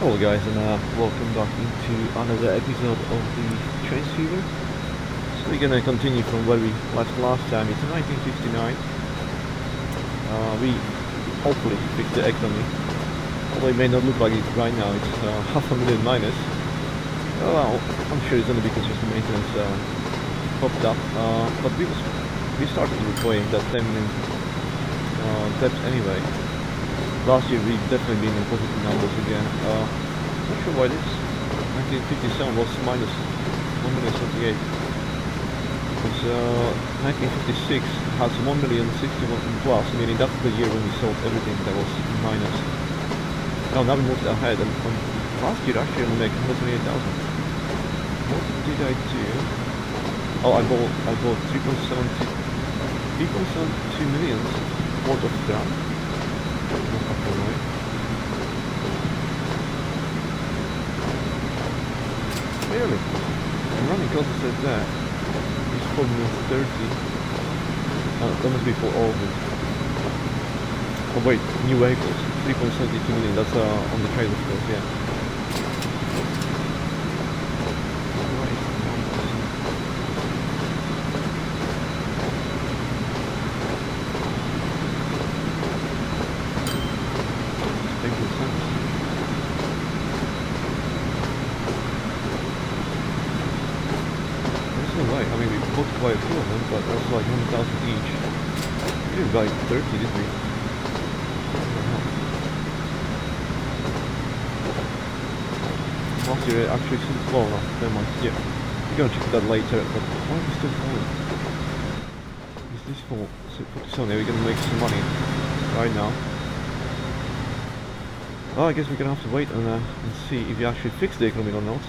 Hello guys, and welcome back into another episode of the Train Fever. So we're gonna continue from where we left last time. It's 1959. We hopefully fixed the economy, although it may not look like it right now. It's half a million minus. Well, I'm sure it's only because just the maintenance popped up. But we started repaying that 10 million debt anyway. Last year we definitely been in positive numbers again. Not sure why this. 1957 was minus 1,078. Because 1956 has 1,061 plus, meaning that's the year when we sold everything that was minus. Now we moved ahead, and last year actually we made 128,000. What did I do? Oh, I bought 3.72 million worth of ground. Really? I'm running costs said that. It's for -30. That must be for all of it. Oh wait, new vehicles. 3.72 million, that's on the trade of course, yeah. Quite a few of them, but that's like 100,000 each. We didn't buy 30, did we? Last year actually, well, no, never mind. Yeah, we're gonna check that later. But why are we still falling? Is this for 47? Yeah, we're gonna make some money right now. Well, I guess we're gonna have to wait and see if we actually fix the economy or not.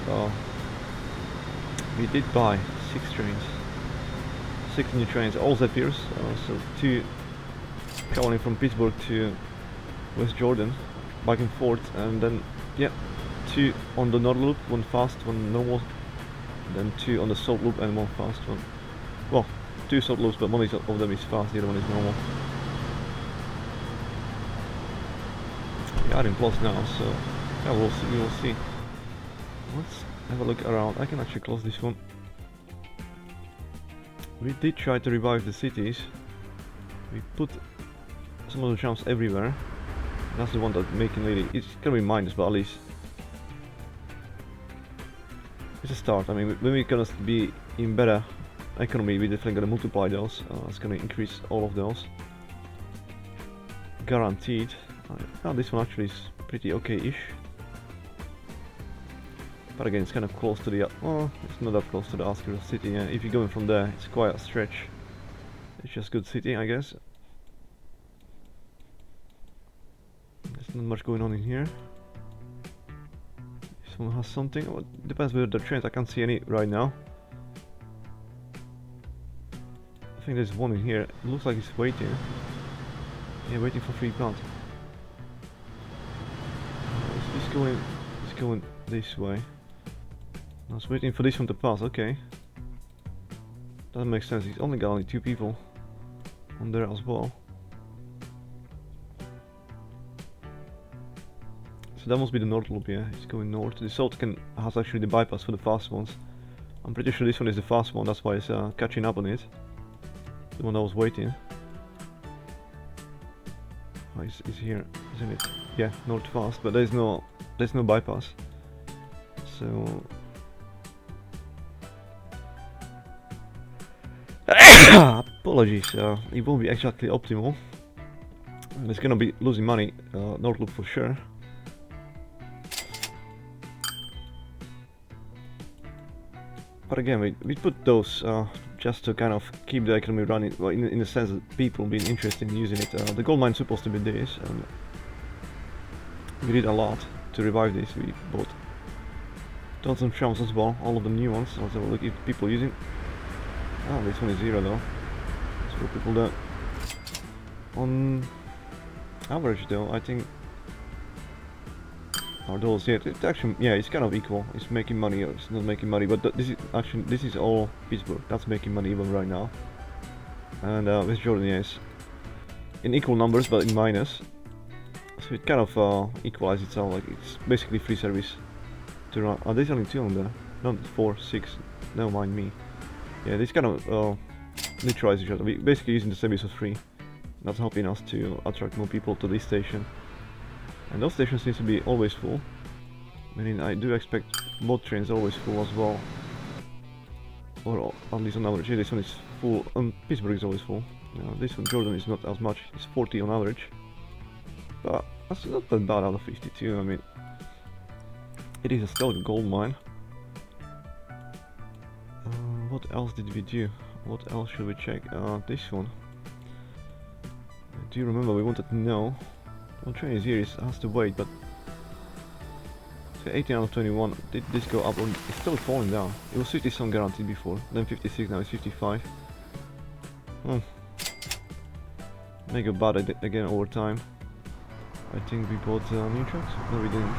We did buy 6 trains. 6 new trains, all Zephyrs, so 2 traveling from Pittsburgh to West Jordan, back and forth, and then, yeah, 2 on the North Loop, 1 fast, 1 normal, then 2 on the South Loop and 1 fast one. Well, 2 South Loops, but one of them is fast, the other one is normal. Yeah, I'm close now, so yeah, we will see. Let's have a look around. I can actually close this one. We did try to revive the cities. We put some of the trams everywhere. That's the one that's making really. It's gonna be minus, but at least it's a start. I mean, when we're gonna be in better economy, we're definitely gonna multiply those. It's gonna increase all of those, guaranteed. Now this one actually is pretty okay-ish. But again, it's kind of close to the, well, it's not that close to the outskirts of the city. Yeah. If you're going from there, it's quite a stretch. It's just good city, I guess. There's not much going on in here. This one has something. Well, it depends where the trains. I can't see any right now. I think there's one in here. It looks like it's waiting. Yeah, waiting for £3. It's going this way. I was waiting for this one to pass, okay. That makes sense, he's only got 2 people on there as well. So that must be the North Loop, yeah, it's going north. The South has actually the bypass for the fast ones. I'm pretty sure this one is the fast one, that's why it's catching up on it. The one that was waiting. Oh, it's here, isn't it? Yeah, north fast, but there's no bypass. So apologies, it won't be exactly optimal. And it's gonna be losing money, North Loop for sure. But again, we put those just to kind of keep the economy running, well, in the sense that people being interested in using it. The gold mine's supposed to be this, and we did a lot to revive this. We bought tons of trams as well, all of the new ones. Let's have a look if people using. Oh, this one is 0 though. That's for people that on average though, I think are those, yeah, it's actually, yeah, it's kind of equal. It's making money or it's not making money, but this is all Pittsburgh. That's making money even right now. And West Jordan, yes, in equal numbers but in minus. So it kind of equalizes itself, like it's basically free service to run. Oh, there's only 2 on there, not 4, 6, never mind me. Yeah, this kind of neutralize each other. We're basically using the service for free. That's helping us to attract more people to this station. And those stations seem to be always full. Meaning I do expect both trains always full as well. Or at least on average. Yeah, this one is full. Pittsburgh is always full. This one, Jordan, is not as much. It's 40 on average. But that's not that bad out of 52. I mean, it is still a gold mine. What else did we do? What else should we check? This one. Do you remember we wanted to know? One train is here, it has to wait, but so 18 out of 21. Did this go up or it's still falling down? It was 50 guaranteed before, then 56, now it's 55. May go bad again over time. I think we bought new trucks? No, we didn't.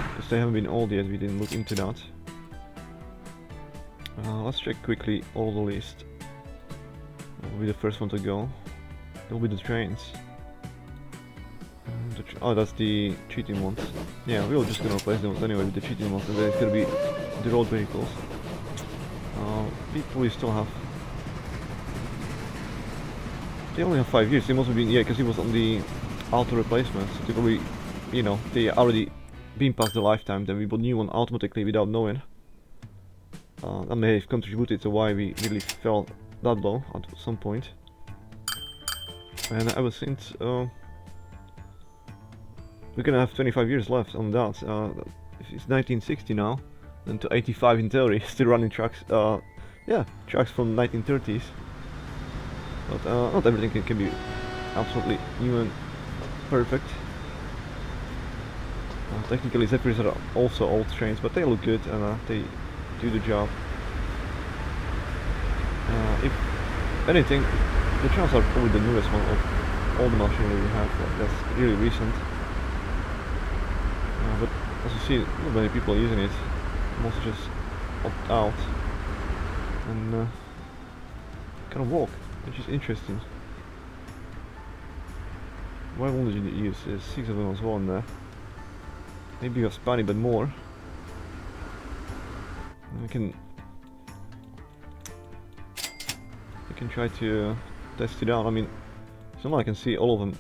Because they haven't been old yet, we didn't look into that. Let's check quickly all the list. Will be the first one to go. It'll be the trains. Oh, that's the cheating ones. Yeah, we're just gonna replace them anyway with the cheating ones, and then it's gonna be the road vehicles. People we still have. They only have 5 years. They must have been, yeah, because it was on the auto replacements. They probably, you know, they already been past the lifetime. Then we bought new one automatically without knowing. That may have contributed to why we really fell that low at some point. And ever since, we're gonna have 25 years left on that. If it's 1960 now, then to 85 in theory, still running trucks. Yeah, trucks from 1930s. But not everything can be absolutely new and perfect. Technically, Zephyrs are also old trains, but they look good and they do the job. If anything, the trams are probably the newest one of all the machinery we have. Like, that's really recent. But as you see, not many people are using it. Most just opt out and kind of walk, which is interesting. Why won't you use 6 of them as well in there? Maybe you have Spani, but more. We can try to test it out. I mean, it's not like I can see all of them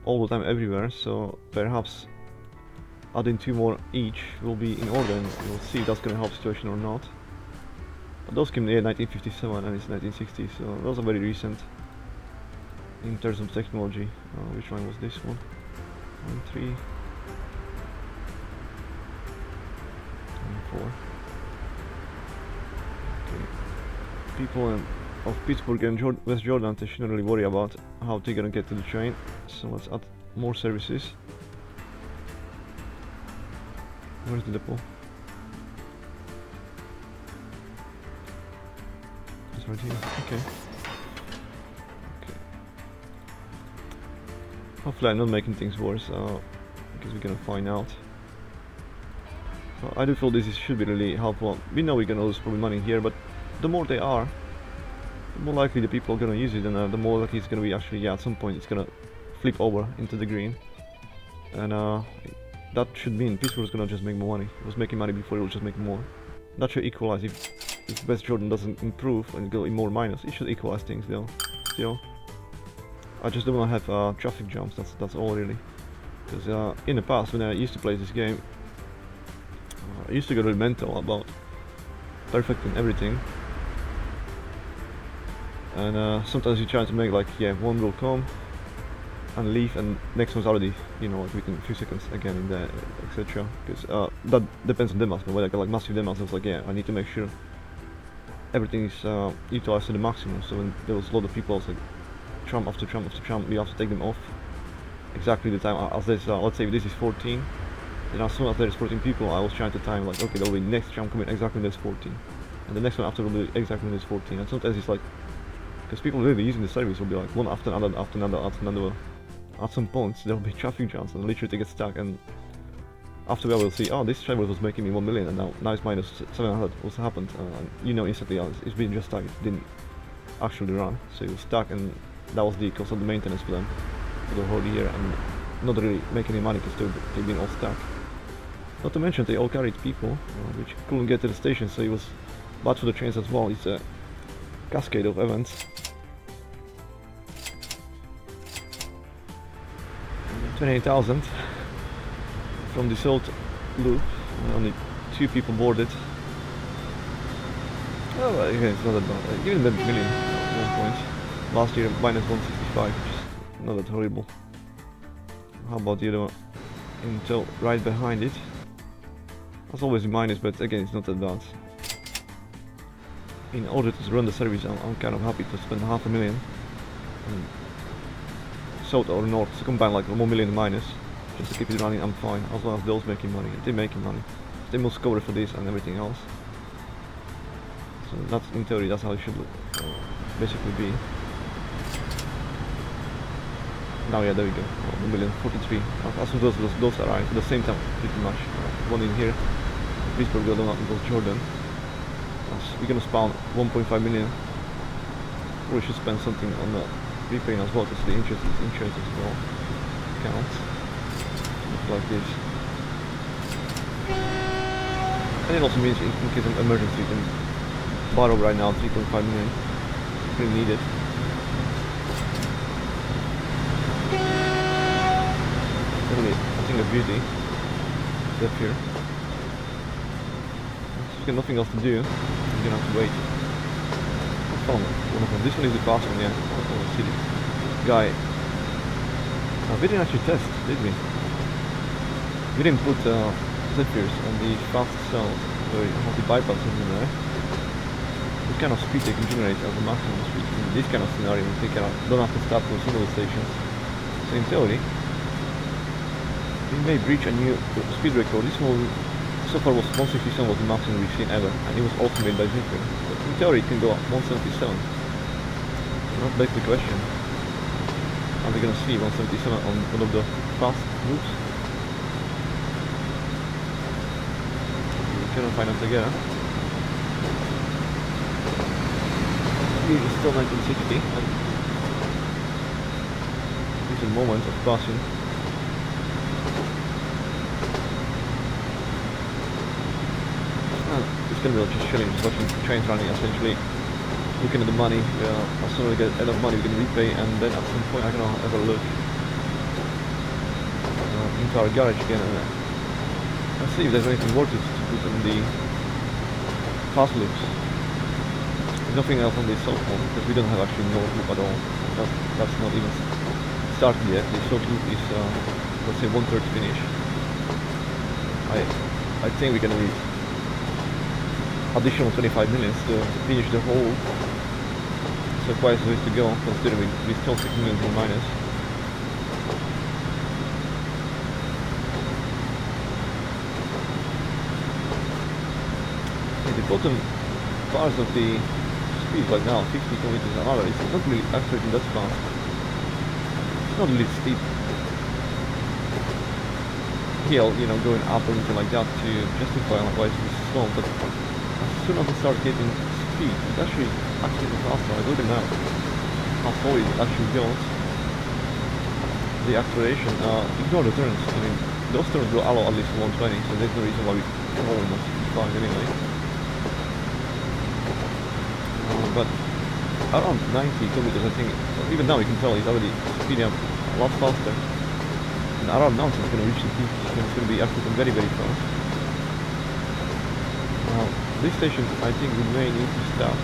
all the time everywhere, so perhaps adding 2 more each will be in order, and we'll see if that's going to help the situation or not. But those came in 1957 and it's 1960, so those are very recent in terms of technology. Which one was this one? 1, 3, 4. Okay. People of Pittsburgh and West Jordan, they shouldn't really worry about how they're gonna get to the train. So let's add more services. Where's the depot? It's right here. Okay. Hopefully I'm not making things worse, because we're gonna find out. So I do feel this should be really helpful. We know we're gonna lose probably money here, but the more they are, the more likely the people are gonna use it, and the more likely it's gonna be actually, yeah, at some point it's gonna flip over into the green. And that should mean Pittsburgh's gonna just make more money. It was making money before, it will just make more. That should equalize. If West Jordan doesn't improve and go in more minus, it should equalize things though. Still. I just don't want to have traffic jams, that's all really. Because in the past, when I used to play this game, I used to get really mental about perfecting everything. And sometimes you try to make like, yeah, one will come and leave, and next one's already, you know, like within a few seconds again in there, etc. Because that depends on demos. When I got like massive demos, I was like, yeah, I need to make sure everything is utilized to the maximum. So when there was a lot of people, I was like, tram after tram after tram, we have to take them off exactly the time as this. Let's say this is 14, and as soon as there's 14 people, I was trying to time like, okay, there'll be next tram coming exactly when there's 14, and the next one after will be exactly when there's 14. And sometimes it's like, because people really using the service will be like one after another, after another, after another. At some points there'll be traffic jams and literally they get stuck, and after we will see, oh, this travel was making me 1 million and now it's minus 700. What's happened? And you know instantly, it's been just stuck, it didn't actually run, so it was stuck, and that was the cost of the maintenance for them for the whole year. And not really make any money because they've been all stuck. Not to mention they all carried people, which couldn't get to the station, so it was bad for the trains as well. It's a cascade of events. 28,000 from this old loop, only 2 people boarded. Oh, well, okay, it's not that bad. Even the million at 1 point. Last year minus 165, which is not that horrible. How about the other one? Until right behind it. That's always a minus, but again, it's not that bad. In order to run the service, I'm kind of happy to spend $500,000. And south or north, to combine like 1 million minus, just to keep it running. I'm fine, as long as those making money. They're making money. They must cover for this and everything else. So that's, in theory, that's how it should basically be. Now, yeah, there we go. 1,043,000. As soon as those arrive at the same time, pretty much. One in here, Pittsburgh, the other one goes Jordan. We're gonna spawn 1.5 million. We should spend something on the repaying as well, because the interest as well counts. Looks like this. And it also means in case of emergency, you can borrow right now 3.5 million. Pretty needed. Definitely, I think a beauty. Step here. There's nothing else to do. You're gonna have to wait. I found one of them. This one is the fast one, yeah. I see this guy. We didn't actually test, did we? We didn't put zephyrs on the fast cells, or the bypass in there. What kind of speed they can generate as a maximum speed in this kind of scenario when they don't have to stop to single stations. So in theory, we may breach a new speed record. This one so far was 167 was the maximum we've seen ever, and it was also made by Zephyr. But in theory it can go up 177. So that begs the question. Are we gonna see 177 on one of the fast loops? We cannot find out together. Speed is still 1960, and this is a moment of passing. It's gonna be just chilling, just watching trains running, essentially looking at the money. As soon as we get enough money we can repay, and then at some point I can have a look into our garage again and see if there's anything worth it to put in the fast loops. There's nothing else on this south one, because we don't have actually north loop at all. That's not even started yet. The south loop is let's say 1/3 finish. I think we're gonna need additional 25 minutes to finish the whole. So quite a ways to go, considering we still 6 million in minus. At the bottom parts of the speed, like now 50 kilometers an hour, it's not really accelerating that fast. It's not really steep hill, you know, going up or anything like that to justify why it's this slow, but as soon as we start getting speed, it's actually faster. I look at now how slow it actually goes. The acceleration, ignore the turns. I mean, those turns will allow at least 120, so there's no reason why we can hold on 65 anyway. But around 90 kilometers, I think, even now you can tell it's already speeding up a lot faster. And around now it's going to reach the peak, and it's going to be accelerating very, very fast. Now, this station, I think we may need to stop.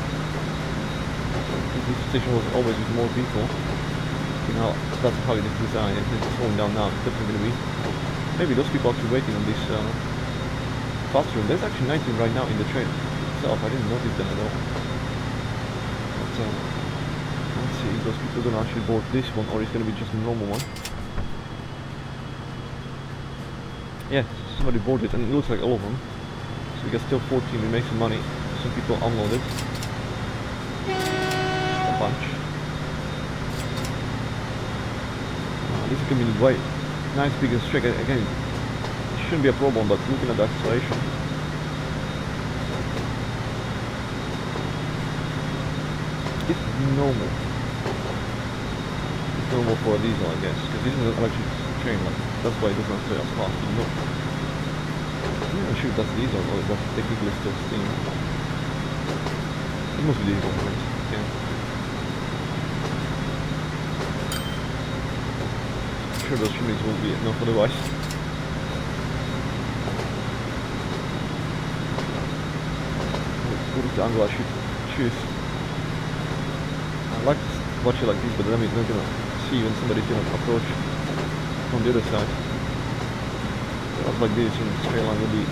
This station was always with more people. You know, that's how it is designed. It's slowing down now. It's definitely going to be. Maybe those people actually waiting on this fast room. There's actually 19 right now in the train itself. I didn't notice that at all. But let's see if those people don't actually board this one, or it's going to be just a normal one. Yeah, somebody boarded, and it looks like all of them. So we got still 14, we make some money. Some people unloaded. A bunch. This is going to be way nice big and straight. Again, it shouldn't be a problem, but looking at the acceleration. It's normal. It's normal for a diesel, I guess, because this is an electric train train, like that's why it does not stay as fast. No, I'm not sure if that's diesel or that's technically still steam. It must be diesel, right? Yeah. I'm sure those chimneys will be enough otherwise. What is the angle I should choose? I like to watch it like this, but then I'm not gonna see when somebody's gonna approach from the other side. So like this in straight line will be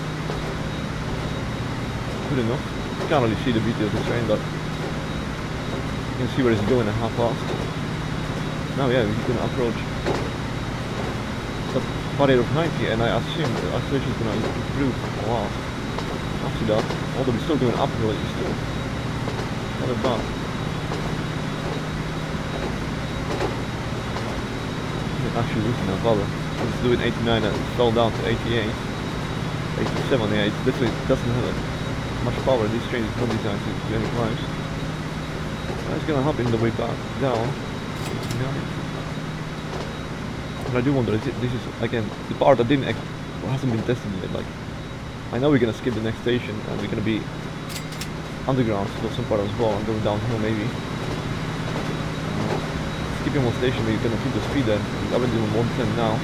good enough. You can't really see the beauty of the train, but you can see where it's going at half past. Now yeah, he's gonna approach the barrier of 90, and I assume the acceleration is gonna improve a lot after that. Although it's still going uphill, it's still not that bad. Actually losing that power. It's doing 89 and it fell down to 88, 87. Yeah, it literally doesn't have much power. This train is not designed to do any climbs. It's gonna happen the way back down. 89. But I do wonder, this is again the part that hasn't been tested yet. Like, I know we're gonna skip the next station and we're gonna be underground for some part as well and going downhill maybe. Skipping one station, we're gonna keep the speed there. We're already doing 110 now.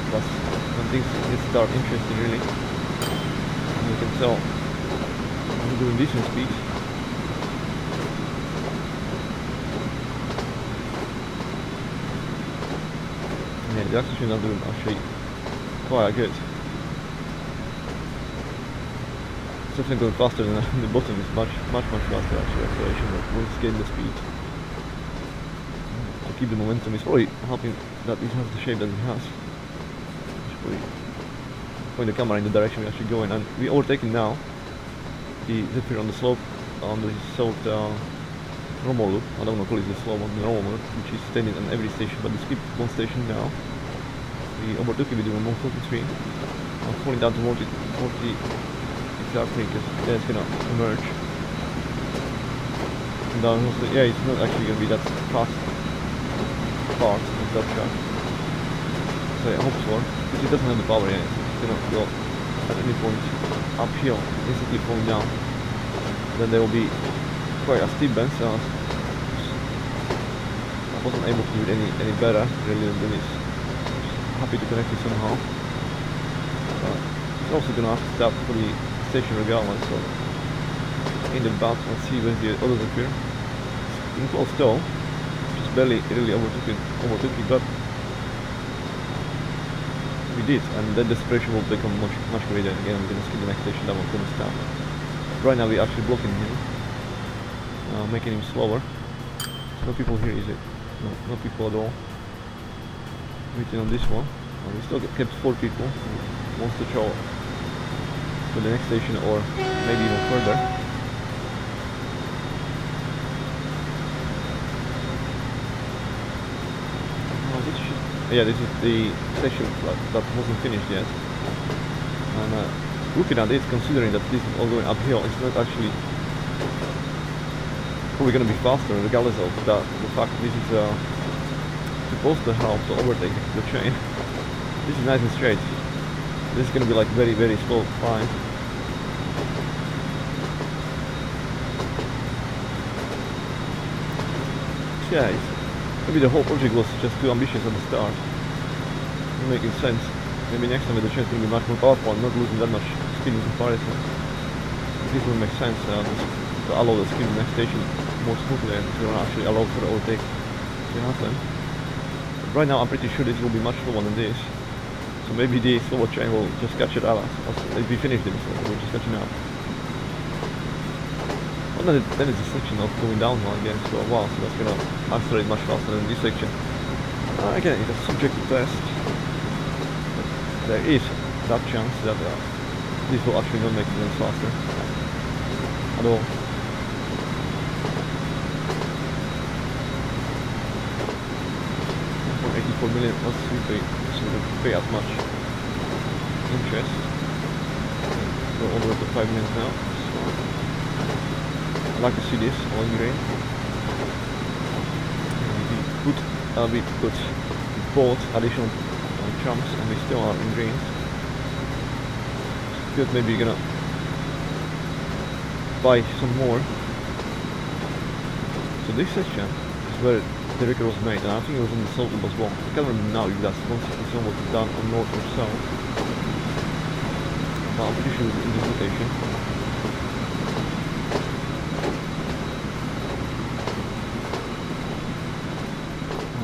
That's when things start interesting really. And we can tell we're doing decent speed. Yeah, the acceleration is doing actually quite good. It's definitely going faster than the bottom is much faster actually acceleration, but we'll just gain the speed. Keep the momentum. It's probably helping that it has the shape that it has. Just probably point the camera in the direction we're actually going, and we're overtaking now the zipper on the slope on the south normal loop. I don't want to call it the slope on the normal loop, which is staying on every station, but we skip one station now. We overtook it with 143. I'm falling down to 40 exactly because yeah, it's gonna emerge. And down also, yeah, it's not actually gonna be that fast part of that track. So I hope so, because it doesn't have the power yet, it's gonna go at any point uphill, instantly falling down. And then there will be quite a steep bend, so I wasn't able to do it any better really than this. Just happy to connect it somehow. But it's also gonna have to stop for the station regardless, so in the back, let's see where the others appear. It's in close though. Barely really overtook it, but we did, and then the separation will become much greater. Again, we're gonna skip the next station, that one's gonna stop. Right now we're actually blocking him, making him slower. No people here, is it? No people at all. Waiting on this one. We still kept 4 people who wants to travel to the next station or maybe even further. Yeah, this is the section that wasn't finished yet. And looking at it, considering that this is all going uphill, it's not actually probably going to be faster, regardless of the fact this is supposed to help to overtake the train. This is nice and straight. This is going to be like very slow climb. Yeah, maybe the whole project was just too ambitious at the start. Not making sense. Maybe next time the train's will be much more powerful and not losing that much speed in comparison. This will make sense to allow the skip the next station more smoothly and to actually allow for the overtake to happen. But right now I'm pretty sure this will be much slower than this. So maybe the slower train will just catch it up if we finish this, we'll just catch it up. Then it's a section of going downhill again for a while, so that's gonna accelerate much faster than this section. Again, it's a subjective test. But there is that chance that this will actually not make it any faster at all. 1.84 million, let's see if they pay as much interest. We're all the way to 5 million now. I'd like to see this all in green. We bought additional chumps, and we still are in greens. Good, maybe you're gonna buy some more. So this section is where the record was made, and I think it was on the southern as well. I can't remember now if that's 167 was done on north or south. But I'm pretty sure it was in this location.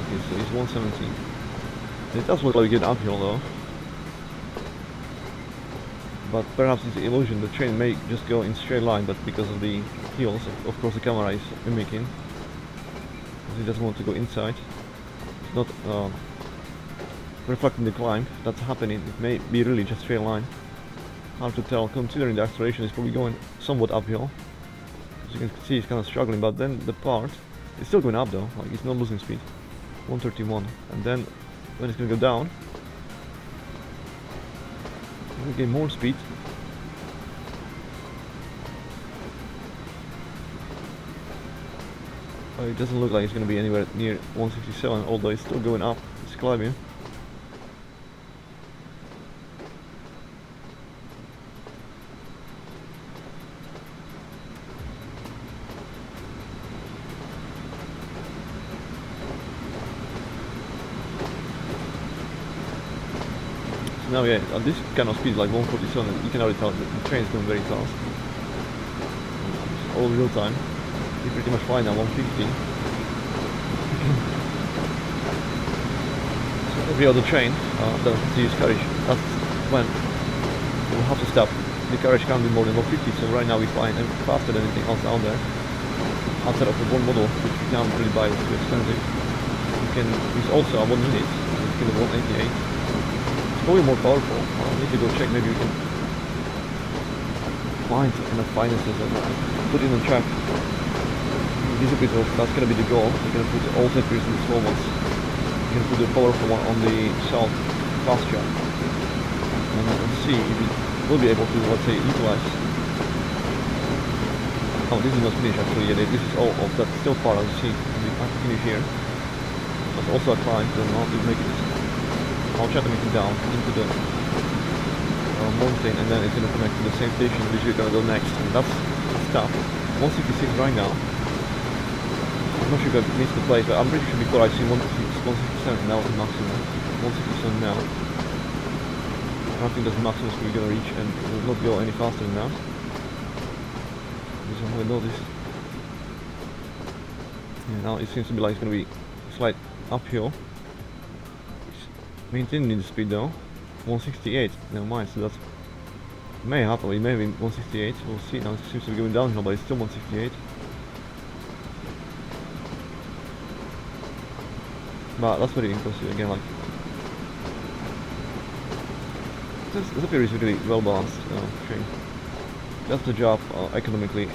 Okay, so it's 117. It does look like a good uphill though. But perhaps it's the illusion, the train may just go in straight line, but because of the hills, of course the camera is mimicking. It doesn't want to go inside. It's not reflecting the climb that's happening. It may be really just straight line. Hard to tell, considering the acceleration is probably going somewhat uphill. As you can see, it's kind of struggling, but then the part is still going up though, like it's not losing speed. 131, and then when it's going to go down, it will gain more speed. It doesn't look like it's going to be anywhere near 167, although it's still going up, it's climbing. So now yeah, at this kind of speed like 147, you can already tell the train is going very fast. It's all real time. You're pretty much fine now, 150. So every other train that has to use carriage, that's when we'll have to stop. The carriage can't be more than 150, so right now we find faster than anything else out there. Outside of the one model, which we can't really buy, it's too expensive. You can use also a 1 unit, it's kind of 188. It's probably more powerful. I need to go check, maybe we can find enough finances and put it on track. These episodes, that's gonna be the goal. We're gonna put all separators in the small ones. We're gonna put the powerful one on the south fast track. And see if it will be able to, let's say, utilize. Oh, this is not finished actually yet. This is all of that still part, as you see. We have to finish here. That's also a climb, then I'll have to make it. I'll try to make it down into the mountain, and then it's gonna connect to the same station which we're gonna go next. And that's stuff. 166 right now. I'm not sure if I missed the place, but I'm pretty sure before I see 167, now it's the maximum. 167 now. I think that's the maximum we're gonna reach, and it will not go any faster than that. Because I noticed. Yeah, now it seems to be like it's gonna be a slight uphill. It's maintaining the speed though. 168, never mind, so that's may happen, it may be 168, we'll see. Now it seems to be going downhill, but it's still 168. But that's very impressive again, like this appear is really well balanced train. That's the job economically.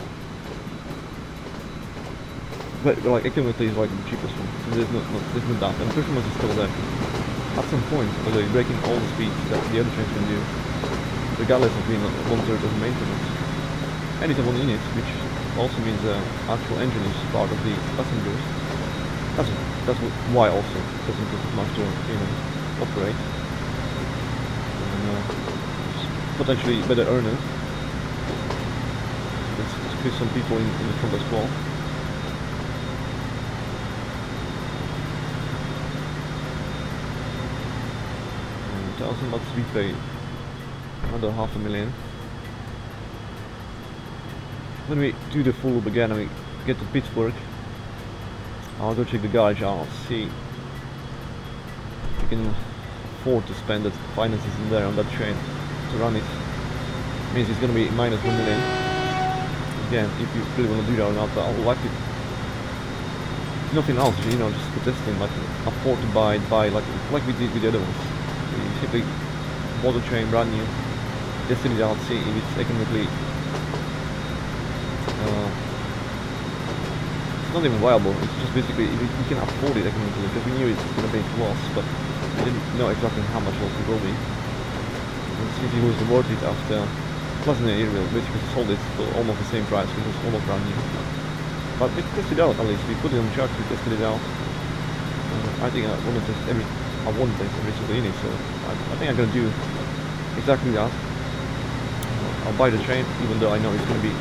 But like economically is like the cheapest one. So there's no doubt. And performance is still there. At some point, although you're breaking all the speeds that the other trains can do, regardless of being 1/3 of maintenance. And it's a 1 unit, which also means the actual engine is part of the passengers. That's why also it doesn't cost much to operate. And potentially better earner. Let's squeeze some people in the front as well. $1,000 to be paid. Another $500,000. When we do the full loop again and we get to Pittsburgh, I'll go check the garage. I'll see if we can afford to spend the finances in there on that train to run it. Means it's gonna be minus $1 million. Again, if you really want to do that or not, but I would like it. Nothing else, just for testing, like afford to buy like we did with the other ones. We simply bought a train brand new, tested it out, see if it's economically it's not even viable. It's just basically if we can afford it economically, because we knew it's going to be loss, but we didn't know exactly how much loss it will be. And since it was worth it after less than a year, we basically sold it for almost the same price, which was almost brand new. But we tested it out at least. We put it on track, we tested it out. I think I want to test I won this every single unit, so I think I'm gonna do exactly that. I'll buy the train, even though I know it's gonna be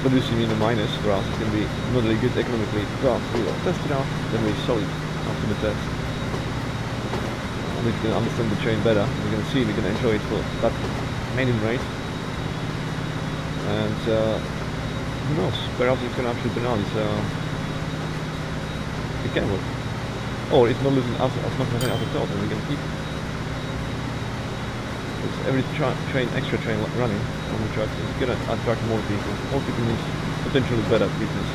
producing in the minus for us. It's gonna be not really good economically, but we'll test it out, then we sell it after the test. And we're gonna understand the train better. We're gonna see, we're gonna enjoy it for that maiden rate. And who knows, perhaps it can actually turn out it can work. Or it's not losing as much money as I thought, and we can keep because every extra train running on the tracks is gonna attract more people. More people means potentially better business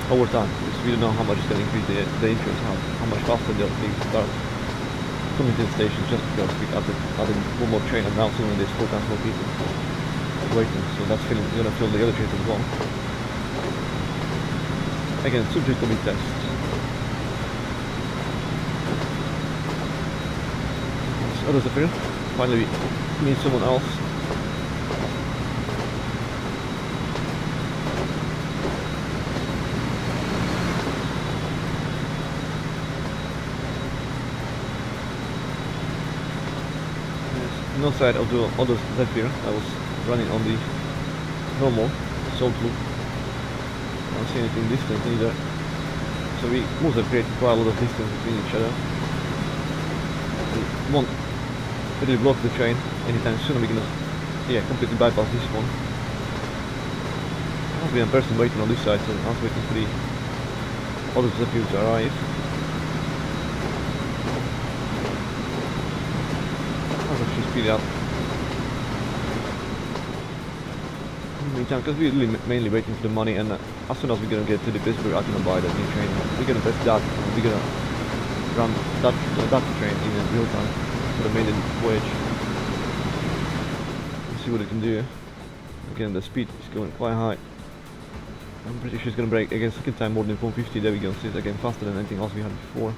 over time, because we don't know how much it's gonna increase the interest, how much faster they'll start coming to the station just because we added one more train, and now suddenly there's 4 times more people waiting, so that's gonna fill the other trains as well. Again, subject to be tested. Others appear. Finally we meet someone else. There's no side of the other Zephyr. I was running on the normal salt loop. I don't see anything distant either. So we must have created quite a lot of distance between each other. We won't really block the train anytime soon. We're gonna completely bypass this one. There must be a person waiting on this side, so I was waiting for the other Zephyr to arrive. I'll actually speed up. Meantime, because we're really mainly waiting for the money, and as soon as we're gonna get to the Pittsburgh, I'm gonna buy that new train. We're gonna test that, and we're gonna run that train in real time for the maiden voyage. Let's see what it can do. Again, the speed is going quite high. I'm pretty sure it's gonna break again second time more than 450. There we go. See, it's again faster than anything else we had before.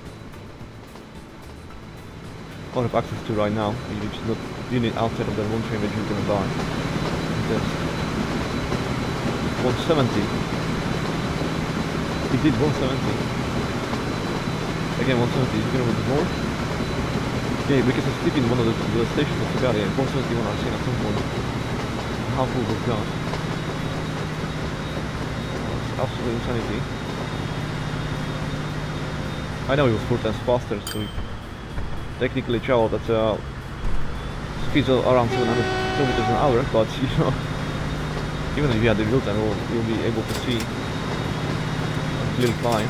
I don't have access to right now. You just not unit outside of that one train that you're gonna buy. Test. 170. It did 170. Again 170. Is it gonna be more? Okay, because it's sleeping in one of the stations of Bulgaria. 171 I've seen at some point. How cool was that? It's absolute insanity. I know it was 4 times faster, so we technically traveled at speeds of around 700 kilometers an hour, but you know, even if you had the real time, you'll be able to see clearly fine.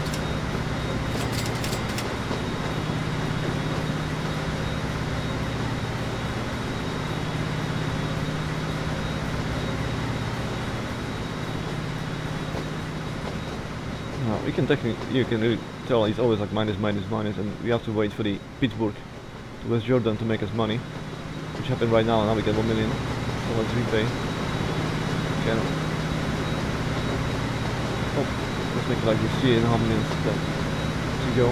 We can technically, you can really tell it's always like minus, minus, minus, and we have to wait for the Pittsburgh to West Jordan to make us money, which happened right now, and now we get 1 million, so let's repay. Okay. Oh, let's make it like we see it in how many minutes to go.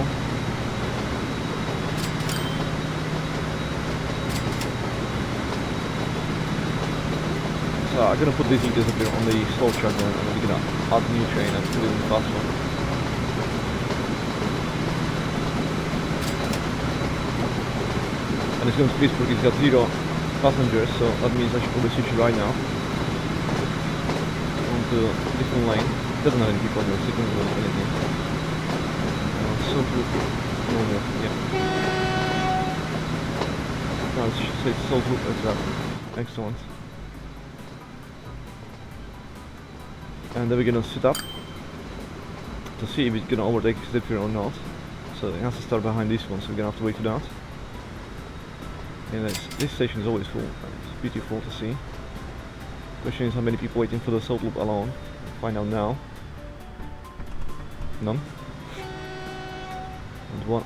So I'm gonna put these liters up here on the slow track, and we're gonna add a new train and put it in the fast one. And it's going to Pittsburgh. It's got 0 passengers, so that means I should probably switch it right now onto a different lane. It doesn't have any people in your signal or anything. So good. Normal, yeah. Now it should say so good, exactly. Excellent. And then we're gonna sit up to see if it's gonna overtake Zephyr or not. So it has to start behind this one, so we're gonna have to wait for that. And this station is always full. It's beautiful to see. Question is how many people waiting for the salt loop alone. Find out now. None. And one.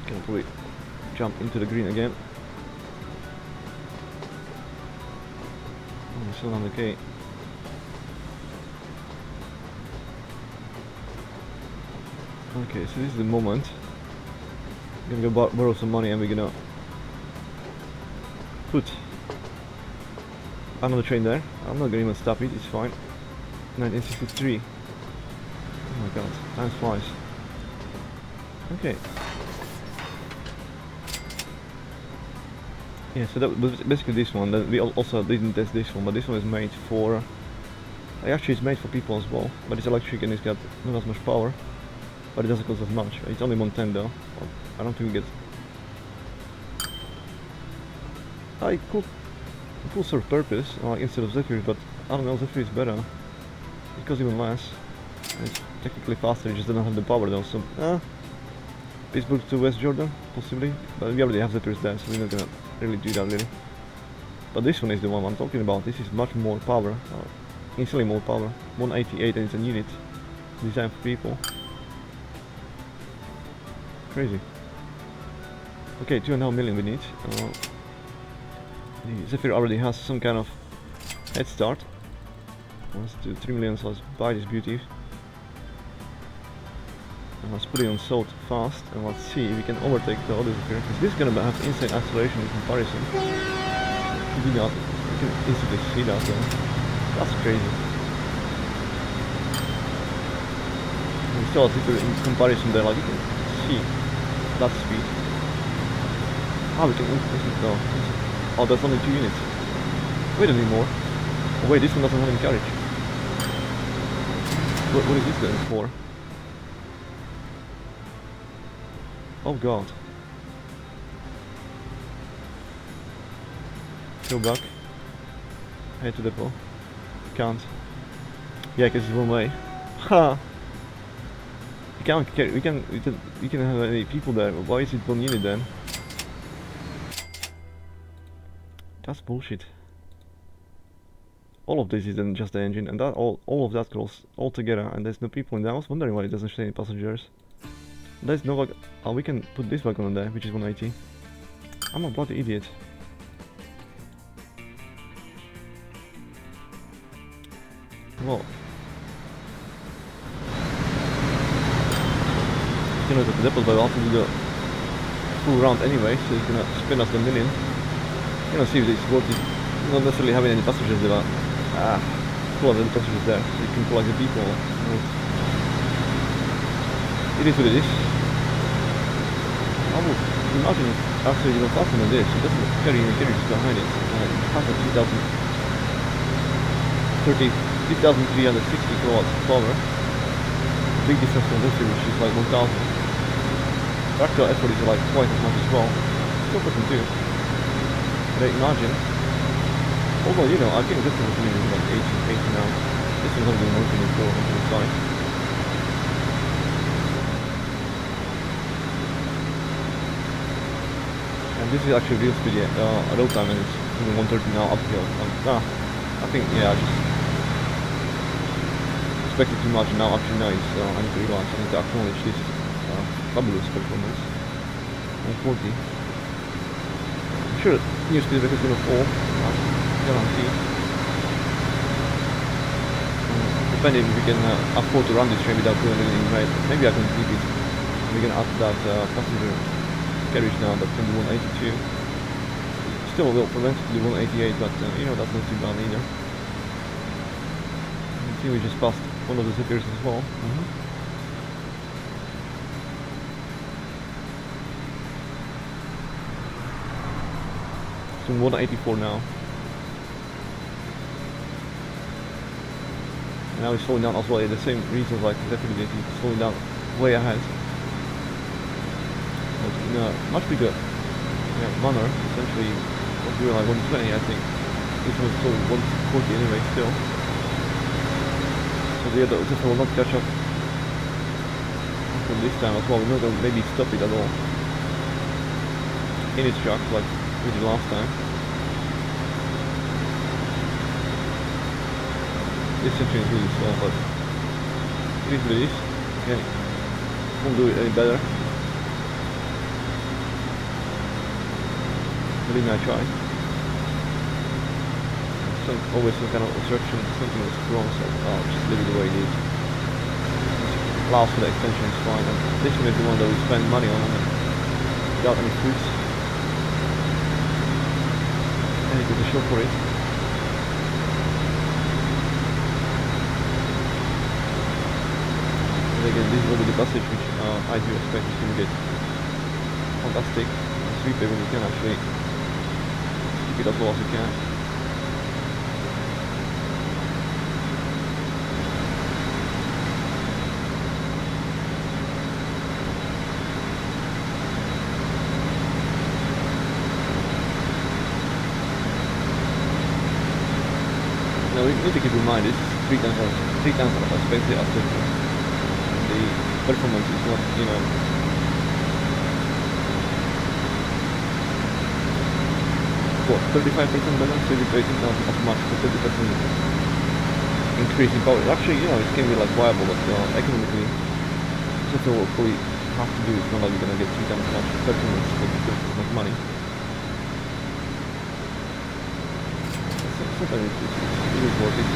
Can probably jump into the green again. Oh, still on the K. Okay, so this is the moment. We're gonna go borrow some money, and we're gonna put another train there. I'm not gonna even stop it, it's fine. 1963. Oh my god, time flies. Okay. Yeah, so that was basically this one. Then we also didn't test this one, but this one is made for... actually it's made for people as well, but it's electric and it's got not as much power. But it doesn't cost as much. It's only 110 though. Well, I don't think we get... it could serve purpose, instead of Zephyr, but I don't know, Zephyr is better. It costs even less. And it's technically faster, it just doesn't have the power though, so... Pittsburgh to West Jordan, possibly. But we already have Zephyrs there, so we're not gonna really do that really. But this one is the one I'm talking about. This is much more power. Instantly more power. 188 and it's a unit. Designed for people. Crazy. Okay, 2.5 million we need. The Zephyr already has some kind of head start. Let's do 3 million, so let's buy this beauty. And let's put it on sold fast and let's see if we can overtake the other Zephyr. Because this is gonna have insane acceleration in comparison. You do not, you can instantly see that though. That's crazy. And we saw a Zephyr in comparison there, like you can see that speed. We can increase it though. Oh, that's only 2 units. Wait a minute more. Oh wait, this one doesn't have any carriage. What is this going for? Oh god. Go back. Head to depot. Can't. Yeah, because it's one way. Ha! We can't carry, we can have any people there. Why is it 1 unit then? That's bullshit. All of this is then just the engine, and that all of that goes all together, and there's no people in there. I was wondering why it doesn't show any passengers. There's no we can put this wagon on there, which is 180. I'm a bloody idiot. Well, you know, the depot, but I'll have to do the full round anyway, so it's gonna spin us the million. You know, see if it's worth it. Not necessarily having any passengers there, but cool, any passengers there, so you can collect the people. It is what it is. I would imagine it's actually even faster than this. It doesn't carry any carriages behind it. It has a 3,360 kilowatts power. Big difference from this here, which is like 1,000. The actual effort is like twice as much as well. Still pushing too. But imagine. Although, you know, I think this one is like 80 now. This one's only been working before on the side. And this is actually real speed, real time, and it's doing 130 now uphill. I think, yeah, I just expected too much, and now actually nice. I need to realize, I need to acknowledge this fabulous performance. 140. I'm sure new speed breaker is going to fall, guarantee. Depending if we can afford to run this train without doing anything right, maybe I can keep it. We can add that passenger carriage now, that can be 182. Still will prevent it to be 188, but you know, that's not too bad either. You see we just passed one of the Zephyrs as well. So 184 now. And now he's slowing down as well, the same reasons like Zephyr did, he's slowing down way ahead. But in a much bigger manner, essentially was doing like 120 I think. This was still 140 anyway still. So the other Zephyr will not catch up from this time as well. We're not going to maybe stop it at all in its tracks like we did last time. This section is really slow, but it is what it is. Okay, won't do it any better. Really nice try. Always some kind of obstruction, something was wrong, so I'll just leave it the way it is. Allows for the extension is fine, and this one is the one that we spend money on without any fruits. And you get a shot for it. again, this will be the passage which I do expect is going to get fantastic. Sweep it when you can actually keep it as low as you can. Now we need to keep in mind this is three times as expensive as Shoo-Shoo. The performance is not, you know, what, 35% better, so it is not as much, for 30% increase in power. Actually, you know, it can be like viable, but economically, that's all we have to do. It's not like you're gonna get three times as much performance for as much money. Sometimes it is worth it.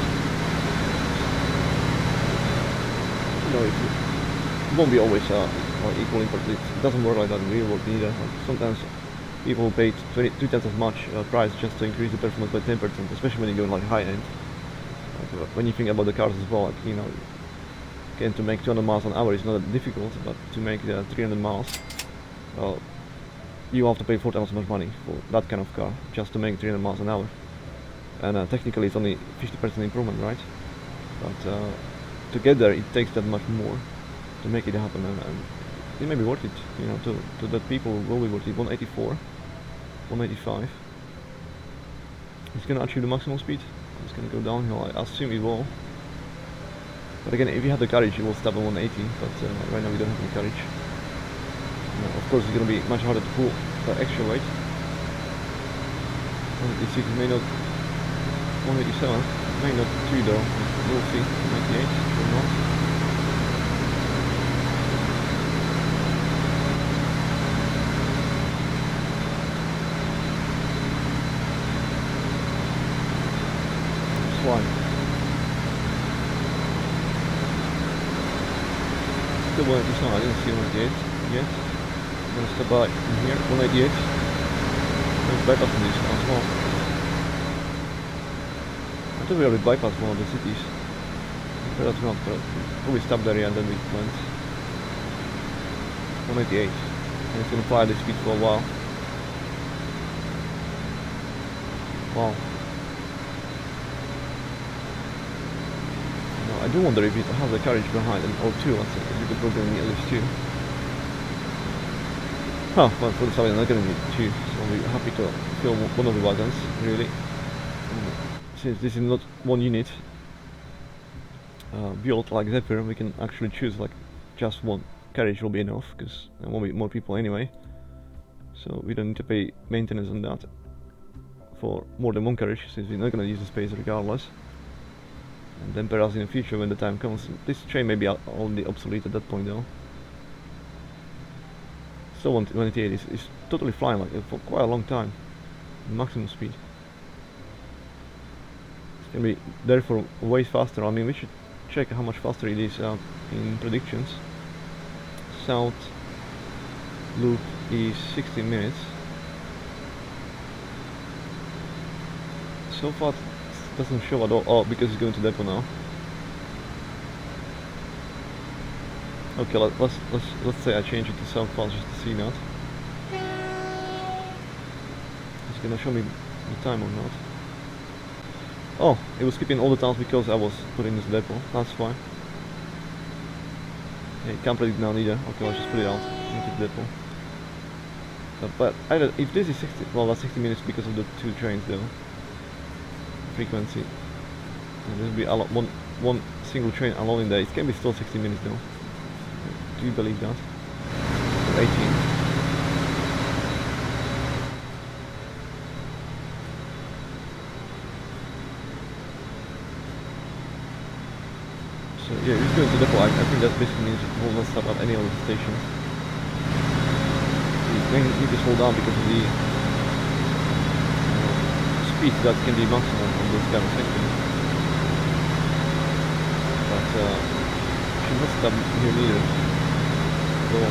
You know, it won't be always equal import. It doesn't work like that in real world either. Like sometimes people pay 2 times as much price just to increase the performance by 10%, especially when you go like high end. Like, when you think about the cars as well, like, you know, again, to make 200 miles an hour is not that difficult, but to make 300 miles, you have to pay 4 times as much money for that kind of car just to make 300 miles an hour. And technically it's only 50% improvement, right? But to get there it takes that much more to make it happen, and it may be worth it, you know, to that people will be worth it. 184, 185. It's gonna achieve the maximum speed. It's gonna go downhill, I assume it will. But again, if you have the courage, it will stop at 180, but right now we don't have any courage. Of course it's gonna be much harder to pull extra weight. 186 may not, 187, may not 2 though, we'll see. 98, or not. It's fine. Still 187, I didn't see 188 yet. I'm gonna step by in here, 188. There's bypass in this now as well. I thought we already bypassed one of the cities. Perhaps not, but probably stopped there and then we went 188. And it's gonna fly this speed for a while. Wow. Now, I do wonder if it has the carriage behind, and or two, let's say, if you could probably need at least two. Well, for the Saudi I'm not gonna need two, so I'll be happy to fill one of the wagons, really. Since this is not one unit built like Zephyr, we can actually choose like just one carriage will be enough, because there won't be more people anyway. So we don't need to pay maintenance on that for more than one carriage, since we're not gonna use the space regardless. And then perhaps in the future, when the time comes, this train may be already obsolete at that point though. So 188 is totally flying like for quite a long time, maximum speed. It's gonna be therefore way faster. I mean, we should check how much faster it is in predictions. South loop is 16 minutes. So far it doesn't show at all. Oh, because it's going to depot now. Okay, let's say I change it to south fast just to see that. It's gonna show me the time or not. Oh, it was skipping all the times because I was putting this depot. That's fine. Okay, can't predict now either. Okay, let's just put it out into the depot. But either if this is 60, well, that's 60 minutes because of the two trains though. Frequency. There will be a lot, one single train alone in there. It can be still 60 minutes though. Do you believe that? 18. So yeah, it's going to the depot. I think that basically means it will not stop at any of the stations. You need to slow down because of the speed that can be maximum on this kind of section. But should not stop here neither. Okay,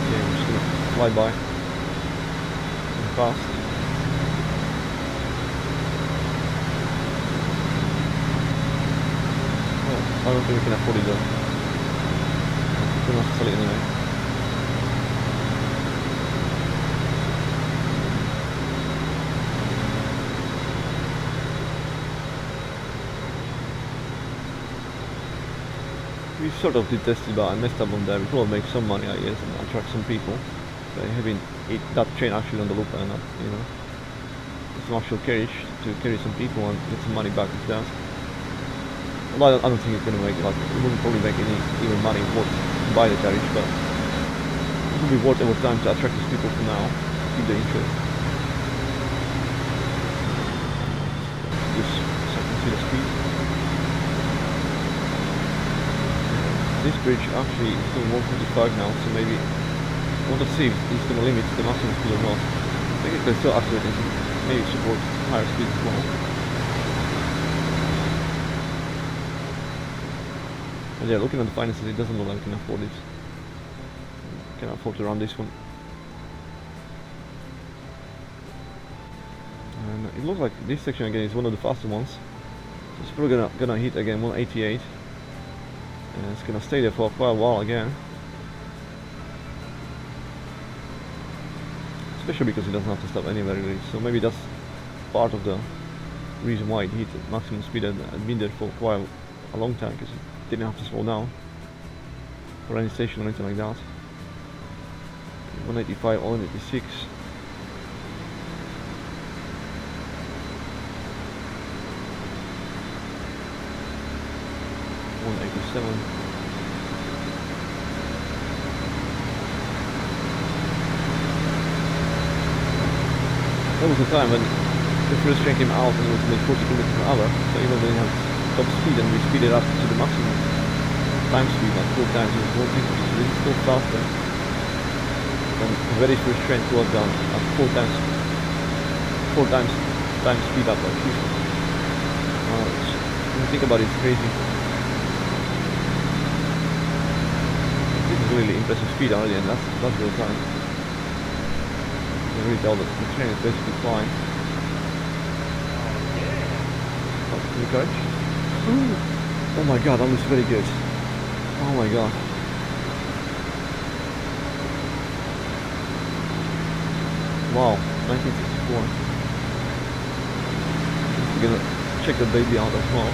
we're just gonna fly by and fast. I don't think we can afford it though. We're gonna have to sell it anyway. We sort of did test it, but I messed up on that. We could have made some money, I guess, and attract some people by having that train actually on the loop and you know, some actual carriage to carry some people and get some money back with that. Well, I don't think it's gonna make like it wouldn't probably make any even money worth to buy the carriage, but it would be worth over time to attract these people for now, keep the interest. Just so I can see the speed. This bridge actually is still 145 now, so maybe I want to see if it's going to limit the maximum speed or not. I think it can still accelerate and maybe support higher speeds as well. But yeah, looking at the finances, it doesn't look like we can afford it. Can afford to run this one. And it looks like this section again is one of the faster ones. So it's probably gonna hit again 188. And it's gonna stay there for quite a while again. Especially because it doesn't have to stop anywhere really. So maybe that's part of the reason why it hit maximum speed and been there for quite a long time, because it didn't have to slow down for any station or anything like that. 185, 186. There was a time when the first train came out and it was made 40 km per hour, so even when we had top speed and we speeded up to the maximum time speed, like 4 times, it was 150, so this is still faster than the very first train to have done at 4 times time speed up, like when you think about it, it's crazy. This is really impressive speed already, and that's real time. You can really tell that the train is basically flying. New coach. Oh my god, that looks very good. Oh my god. Wow, 1964. We're gonna check the baby out as well.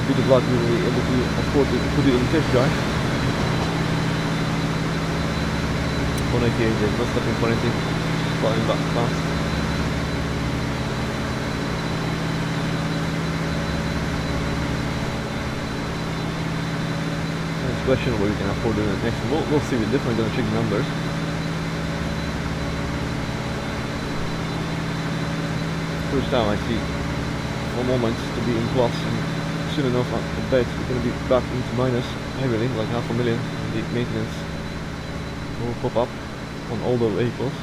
With the blood, we will be able to afford to put it in test drive. 188, there's not stopping for anything, just flying back fast. It's questionable we can afford doing it next. We'll see, we're definitely going to check the numbers. First time I see 4 moments to be in plus, and soon enough I bet we're going to be back into minus heavily, like 500,000. The maintenance will pop up on all the vehicles.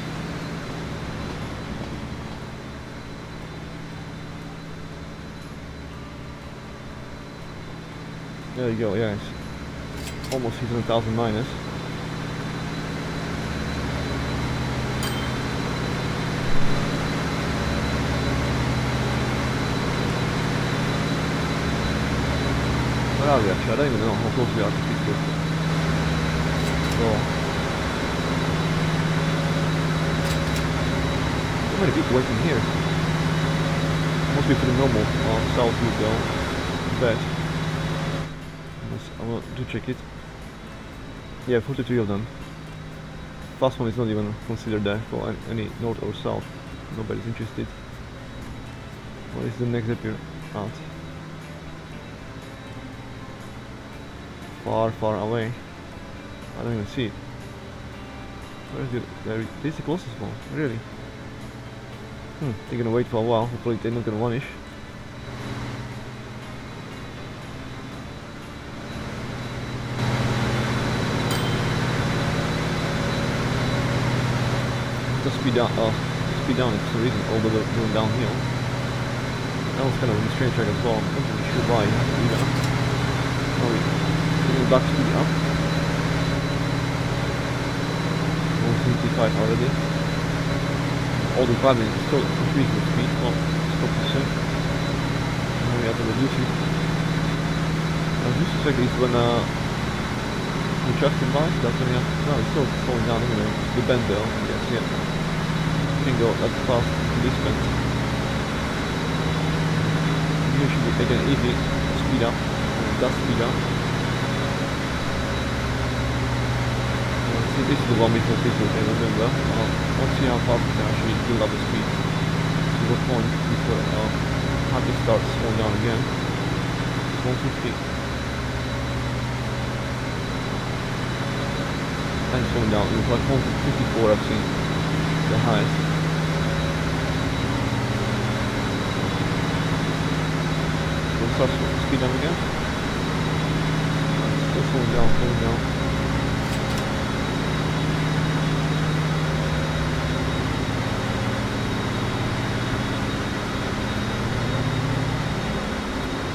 There you go, yeah, it's almost 600,000 minus. Where are we actually? I don't even know how close we are to Pittsburgh. So many people waiting here. Must be for the normal south route though. Bet. I want to check it. Yeah, 43 of them. Fast one is not even considered there for any north or south. Nobody's interested. What is the next that you're out? Far away. I don't even see it. Where is it? This is the closest one, really. They're gonna wait for a while, hopefully they're not gonna vanish. Just speed down, is the reason, although they're going downhill. That was kind of on the straight track as well, I'm not really sure why either. Oh, we're back speed up. 175 already. All the driving is still increasing the speed, well, stop too soon. Now we have to reduce it. exactly is when trust device, that's when you have, no, it's still slowing down anyway. It's the bend though, yes, yeah. You can go that fast to this bend. Here should be again easy, speed up, and it does speed up. See, this is the one before Pittsburgh, I remember. Let's see how fast we can actually build up the speed to the point before hard to start slowing down again. It's 150. And slowing down, it was like 154 I've seen, the highest. So it starts to speed up again. Still slowing down, slowing down.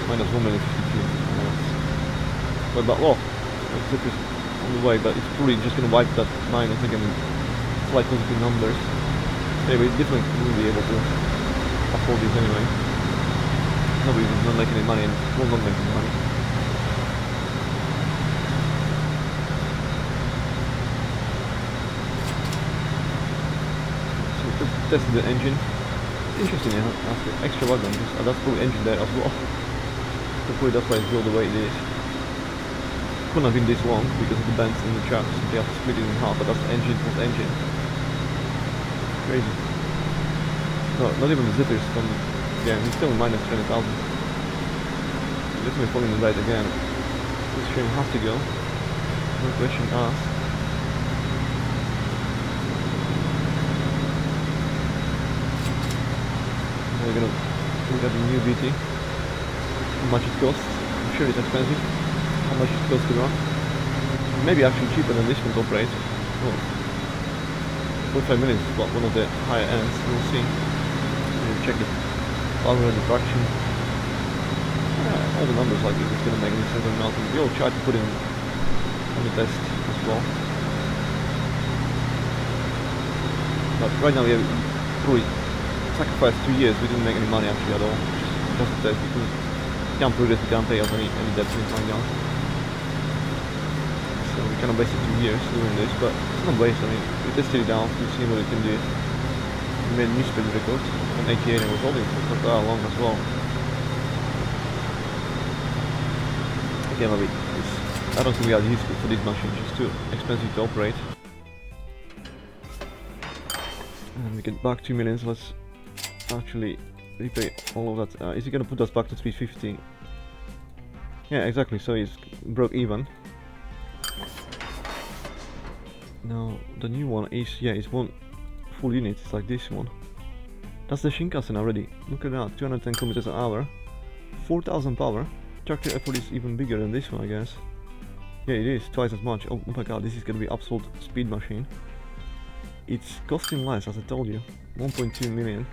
Minus 1 minute 52. But well, it's on the way, but it's probably just gonna wipe that minus again and slight positive numbers. Anyway, definitely will be able to afford this anyway. Nobody's not making any money and will not make any money. So test the engine. It's interesting, yeah, that's the extra work on this. That's probably engine there as well. So probably that's why it's built the way it is. Couldn't have been this long because of the bends in the tracks. They have to split it in half, but that's engine plus engine. Crazy. No, not even the zippers from, yeah, it's still minus 20,000. Definitely falling in the right again. This train has to go. No question asked. We're gonna look at the new BT. How much it costs. I'm sure it's expensive. How much it costs to run. Maybe actually cheaper than this one to operate. Oh. 45 minutes is one of the higher ends. We'll see. We'll check the power and the traction. All the numbers like it's gonna make any sense or not. We'll try to put in on the test as well. But right now we have probably sacrificed 2 years. We didn't make any money actually at all. Just a test because we can't progress, we can't pay off any debts in right now. So we kind of wasted 2 years doing this, but it's not waste. I mean, we tested it out, we've seen what it can do. We made a new speed record on 88 and was holding for quite long as well. Again, maybe I don't think we are useful for this machine, it's too expensive to operate. And we get back 2 million, so let's actually repay all of that. Is he gonna put us back to speed 50? Yeah, exactly, so he's broke even. Now the new one is, yeah, it's one full unit, it's like this one. That's the Shinkansen already. Look at that, 210 kilometers an hour, 4,000 power. Tractor effort is even bigger than this one, I guess. Yeah, it is twice as much. Oh my god, this is gonna be absolute speed machine. It's costing less, as I told you, 1.2 million.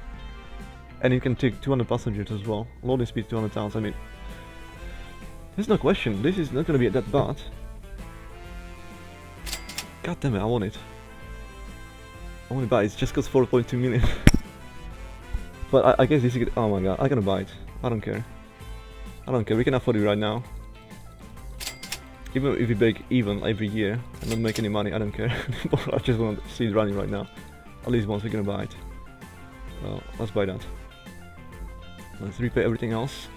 And it can take 200 passengers as well. Loading speed 200,000. I mean, there's no question. This is not gonna be that bad. God damn it, I want it. I want to buy it. It just costs 4.2 million. But I guess this is. Oh my god, I'm gonna buy it. I don't care. I don't care. We can afford it right now. Even if we break even every year and not make any money, I don't care. I just want to see it running right now. At least once we're gonna buy it. Well, let's buy that. Let's repay everything else.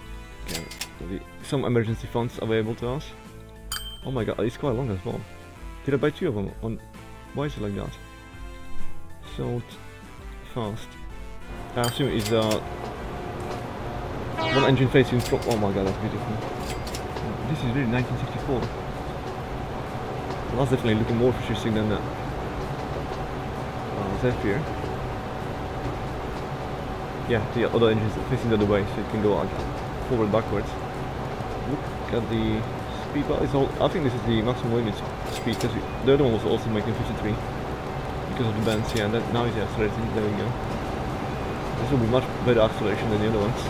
Okay, there'll be some emergency funds available to us. Oh my god, it's quite long as well. Did I buy 2 of them? Why is it like that? So fast. I assume it's one engine facing front. Oh my god, that's beautiful. This is really 1964. Well, that's definitely looking more futuristic than that. Zephyr. Yeah, the other engine is facing the other way, so it can go like forward, backwards. Look at the speed, but it's all. I think this is the maximum limit speed because the other one was also making 53 because of the bends. Yeah, and then now it's accelerating. There we go. This will be much better acceleration than the other ones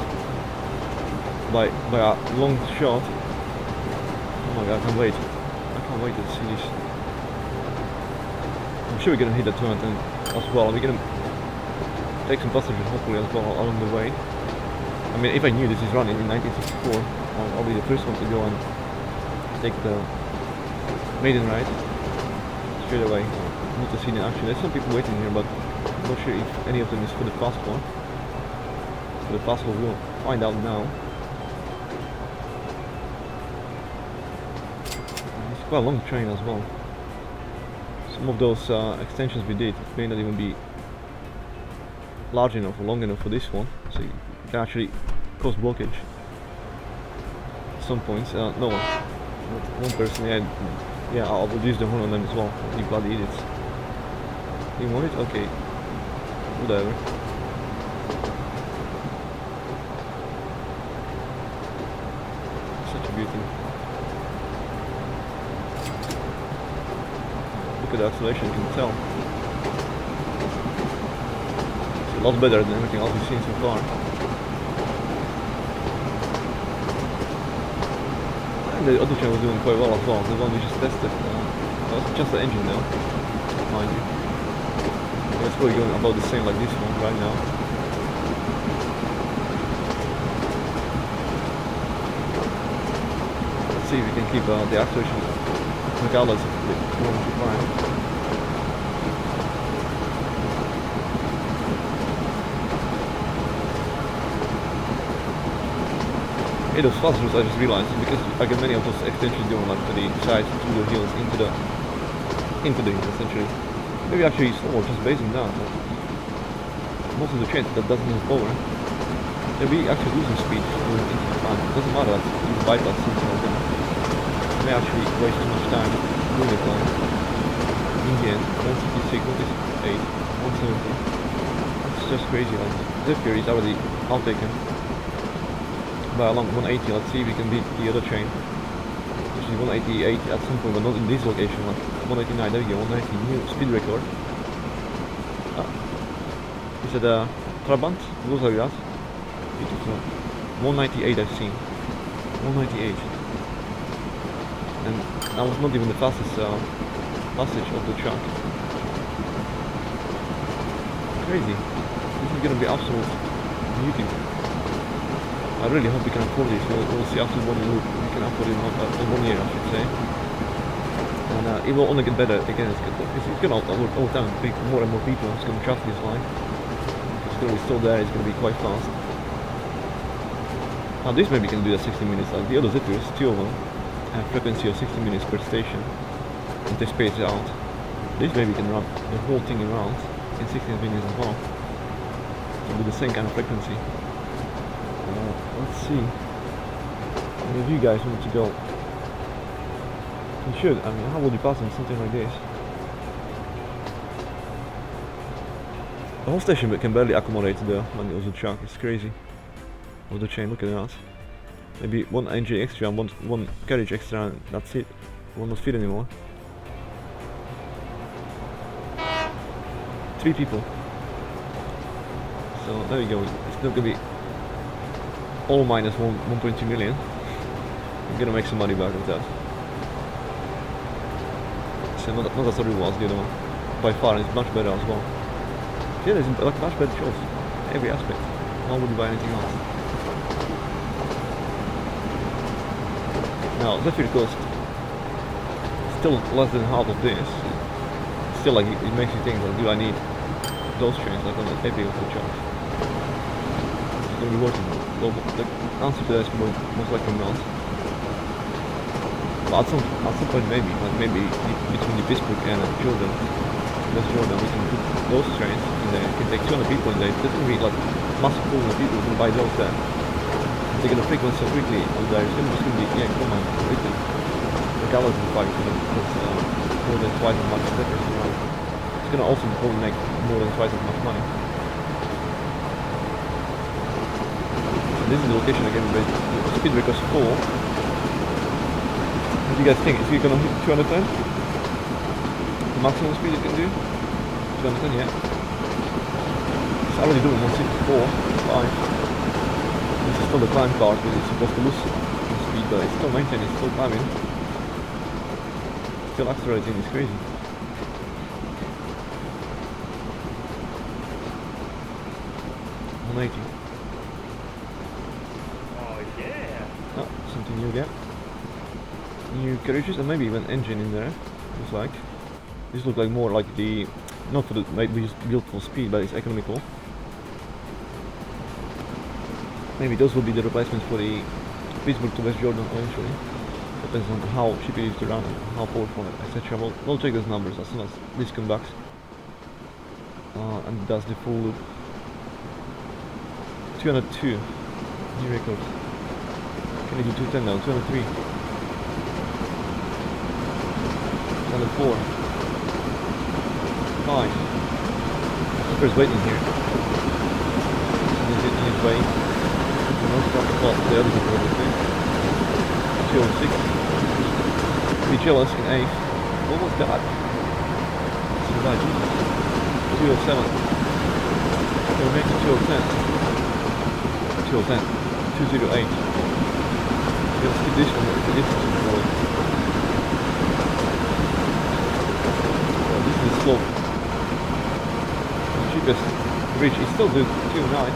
by a long shot. Oh my god, I can't wait. I can't wait to see this. I'm sure we're gonna hit the 210 as well. We're gonna take some passengers hopefully as well along the way. I mean, if I knew this is running in 1964, I'll be the first one to go and take the maiden ride straight away. Not to see in action. There's some people waiting here, but I'm not sure if any of them is for the fast one. For the fast one, we'll find out now. It's quite a long train as well. Some of those extensions we did may not even be large enough or long enough for this one, so you can actually cause blockage at some points. No, not one person. Yeah, I will use the horn on them as well. You bloody idiots! You want it? Okay, whatever. Such a beauty. Look at the acceleration, you can tell. It's a lot better than everything else we've seen so far. And the other train was doing quite well as well. The one we just tested. That was just the engine though, mind you. It's probably going about the same like this one right now. Let's see if we can keep the acceleration regardless of the moment we climb. It was faster, I just realized, because I get many of those extensions going like to the sides, through the heels, into the heels essentially. Maybe actually slower, just basing down. Most of the trains that doesn't move forward, they'll be actually losing speed going into the climb. It doesn't matter that you bypass something like that. You may actually waste too much time doing the climb. In the end, 166, 168, 170. It's just crazy. Like Zephyr is already outtaken by along 180. Let's see if we can beat the other train. Actually 188 at some point, but not in this location. Like 189, there we go, 190, new speed record. Is it a Trabant? Looks like that. Beautiful. 198 I've seen. 198. And that was not even the fastest passage of the track. Crazy. This is gonna be absolute beauty. I really hope we can afford this. We'll see after one loop. We can afford it in 1 year, I should say. And it will only get better again. It's going to over time pick more and more people. It's going to traffic this line. It's going to be still there. It's going to be quite fast. Now this maybe can do at 60 minutes. Like the other Zephyrs, 2 of them, have frequency of 60 minutes per station. And they space it out. This maybe can run the whole thing around in 16 minutes as well. With the same kind of frequency. Let's see. Any of you guys want to go? You should. I mean, how would you pass on something like this? The whole station can barely accommodate the money of the truck. It's crazy. Of the chain. Look at that. Maybe one engine extra and one carriage extra, and that's it. Will not fit anymore. 3 people. So there you go. It's not gonna be all minus 1.2 million. I'm gonna make some money back with that. So not as good was the other one. By far, and it's much better as well. Yeah, there's like much better choice. Every aspect. Why would you buy anything else? Now, Zephyr cost still less than half of this. Still, like it makes you think, like, do I need those trains like on the epic of the charge? It's gonna be worth it. Well, the answer to that is most likely not. But at some point maybe, like maybe between the Pittsburgh and Jordan, West Jordan, we can put those trains in there. You can take 200 people in there. There's gonna be like massive pool of people who buy those there. They're gonna frequent so quickly on there. It's just gonna be, yeah, come on, quickly. The gallows is quite because more than twice as much as that is around. It's gonna also probably make more than twice as much money. This is the location again, but the speed break was 4. What do you guys think? Is he gonna hit 210? The maximum speed you can do? 210, yeah. It's already doing 164, 5. This is still the climb part, but it's supposed to lose speed, but it's still maintaining, it's still climbing. Still accelerating, it's crazy. $180. Oh yeah. Oh, something new again. new carriages and maybe even engine in there. Looks like this looks like more like the not for the maybe just built for speed, but it's economical. Maybe those will be the replacements for the Pittsburgh to West Jordan eventually. Depends on how cheap it is to run and how powerful, etc. We'll check those numbers as soon as this comes back. And that's the full loop. 202, new record. Can I do 210 now? 203. 204. 5. Cooper's waiting here. He's in his way. Not stop the clock, the others are probably too. 206. Vigelas in 8th. What was that? Survive, Jesus. 207. We'll make it 210. 210. 208. Let's keep this one, the distance control. Well, this is the slope. The cheapest bridge is still the 209.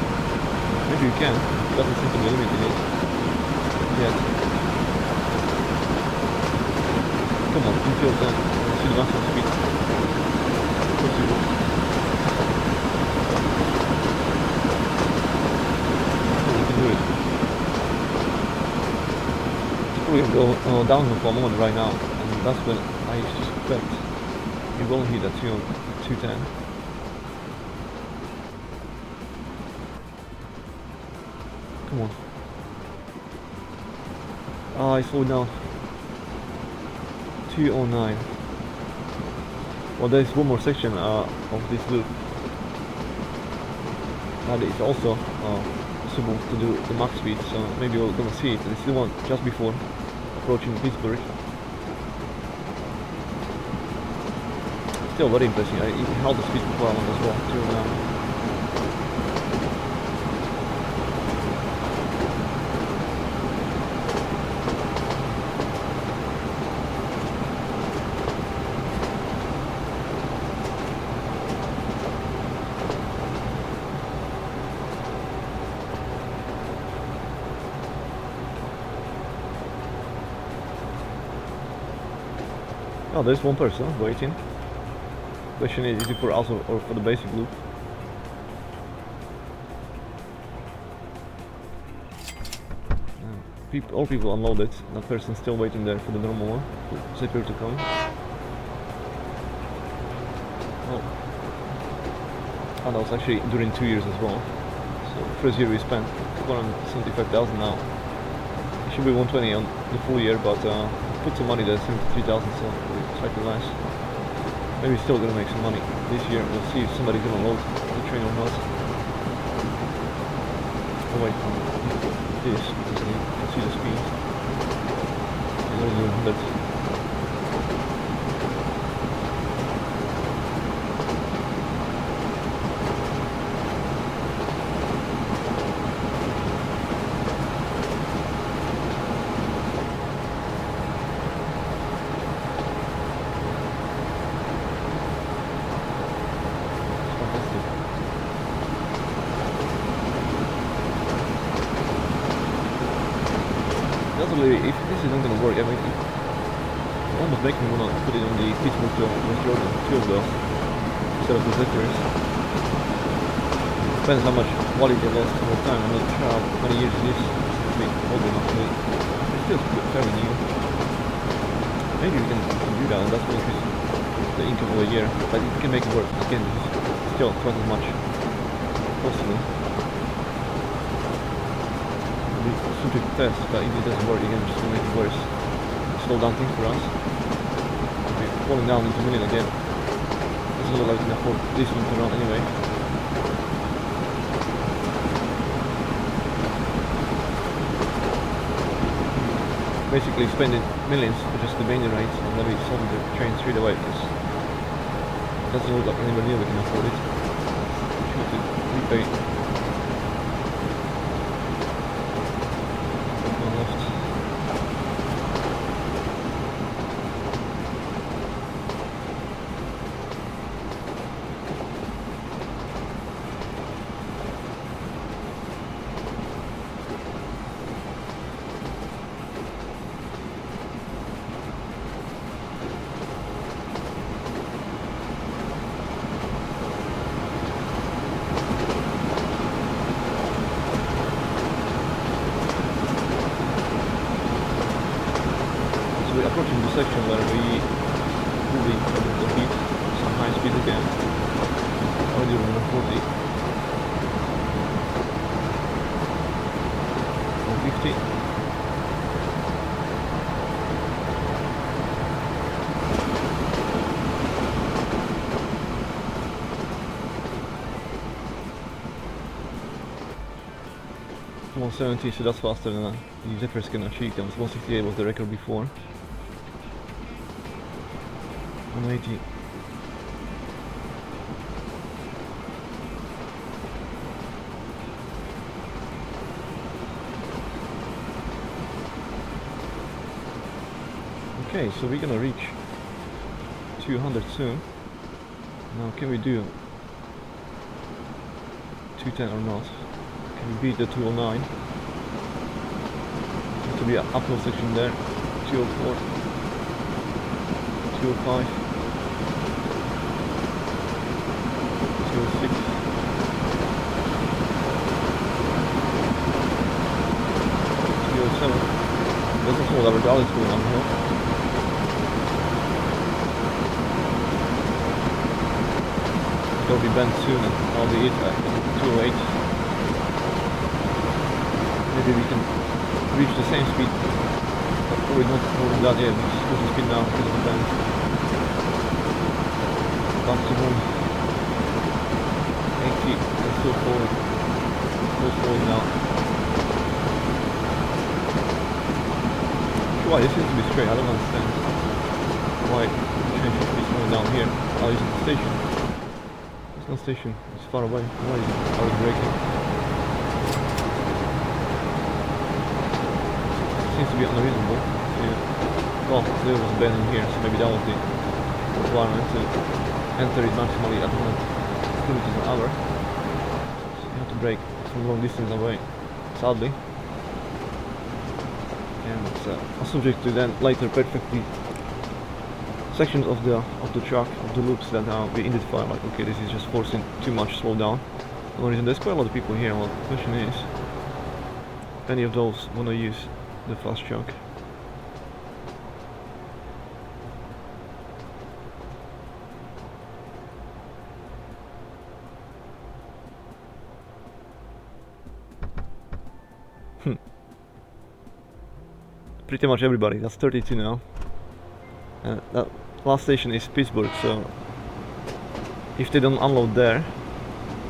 Maybe you can. It doesn't seem to be limited it yet. Come on, you feel that. Let's see the maximum speed. Possible. You can do it. It's probably going to go downhill for a moment right now, and that's when I suspect you will hit that 210. Come on. I slowed down. 209. Well, there is one more section of this loop that is also possible to do the max speed, so maybe we're gonna see it. This is the one just before approaching Pittsburgh. Still very impressive. I held the speed before I went as well. 209. Oh, there's one person waiting. Question is it for us or for the basic loop? All people unloaded. That person's still waiting there for the normal one. Zipper to come. Oh. And that was actually during 2 years as well. So first year we spent 175,000 now. It should be 120 on the full year, but put some money there, 73,000, so slightly less. Maybe still gonna make some money this year. We'll see if somebody's gonna load the train or not. Oh wait, this because you can see the speed. It's only doing 100. If this isn't going to work, I mean, it's almost making me want to put it on the Pittsburgh to West Jordan, 2 of those, instead of the Zephyrs. Depends how much quality they lost over time. I'm not sure how many years it is since we old enough to it. It's still fairly new. Maybe we can do that, and that's going to increase the income of a year, but it can make it work. Again, it's still twice as much possible. Super test, but if it doesn't work again, just to make it worse. Slow down things for us. We're falling down into million again. Doesn't look like we can afford this one to run anyway. Basically spending millions for just the bending rates, and then we sold the train straight away because it doesn't look like anywhere near we can afford it. We should have to repay. approaching the section where we will be able to hit some high speed again. Already 140. 150. So that's faster than the Zephyr's can achieve. 168 was the record before. 180. Okay, so we're gonna reach 200 soon. Now, can we do 210 or not? Can we beat the 209? There to be an uphill section there. 204, 205, 206. 207. Doesn't hold our dollies going downhill. It'll be bent soon and I'll be it at 208. Maybe we can reach the same speed, but probably not more than that. Yeah, we're supposed to speed now because of the bend. Back to 180 and still falling. Still falling now. Why this seems to be straight? I don't understand why the train should be slowing down here. Oh, it's at the station. It's not station, it's far away. Why is it? I was braking. Seems to be unreasonable. Yeah. Well, there was a bend in here, so maybe that was the requirement to enter it maximally at 100 kilometers an hour. So you have to brake from long distance away, sadly. And it's subject to then later perfectly sections of the track, of the loops that we identify, like, okay, this is just forcing too much slow down. For no reason, there's quite a lot of people here. Well, the question is, if any of those want to use the fast chunk. Pretty much everybody. That's 32 now. And that last station is Pittsburgh, so if they don't unload there,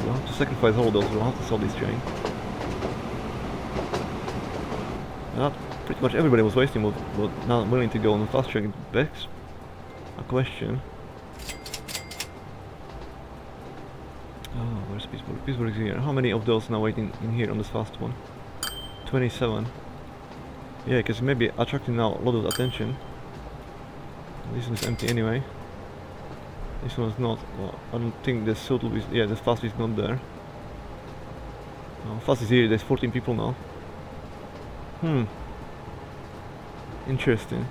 we'll have to sacrifice all those. We'll have to sell this train. And pretty much everybody was wasting, but not willing to go on the fast track. It begs a question. Oh, where's Pittsburgh? Pittsburgh's here. How many of those now waiting in here on this fast one? 27. Yeah, because maybe attracting now a lot of attention. This one is empty anyway. This one is not. Well, I don't think the shuttle is. Yeah, the fast is not there. No, fast is here. There's 14 people now. Interesting.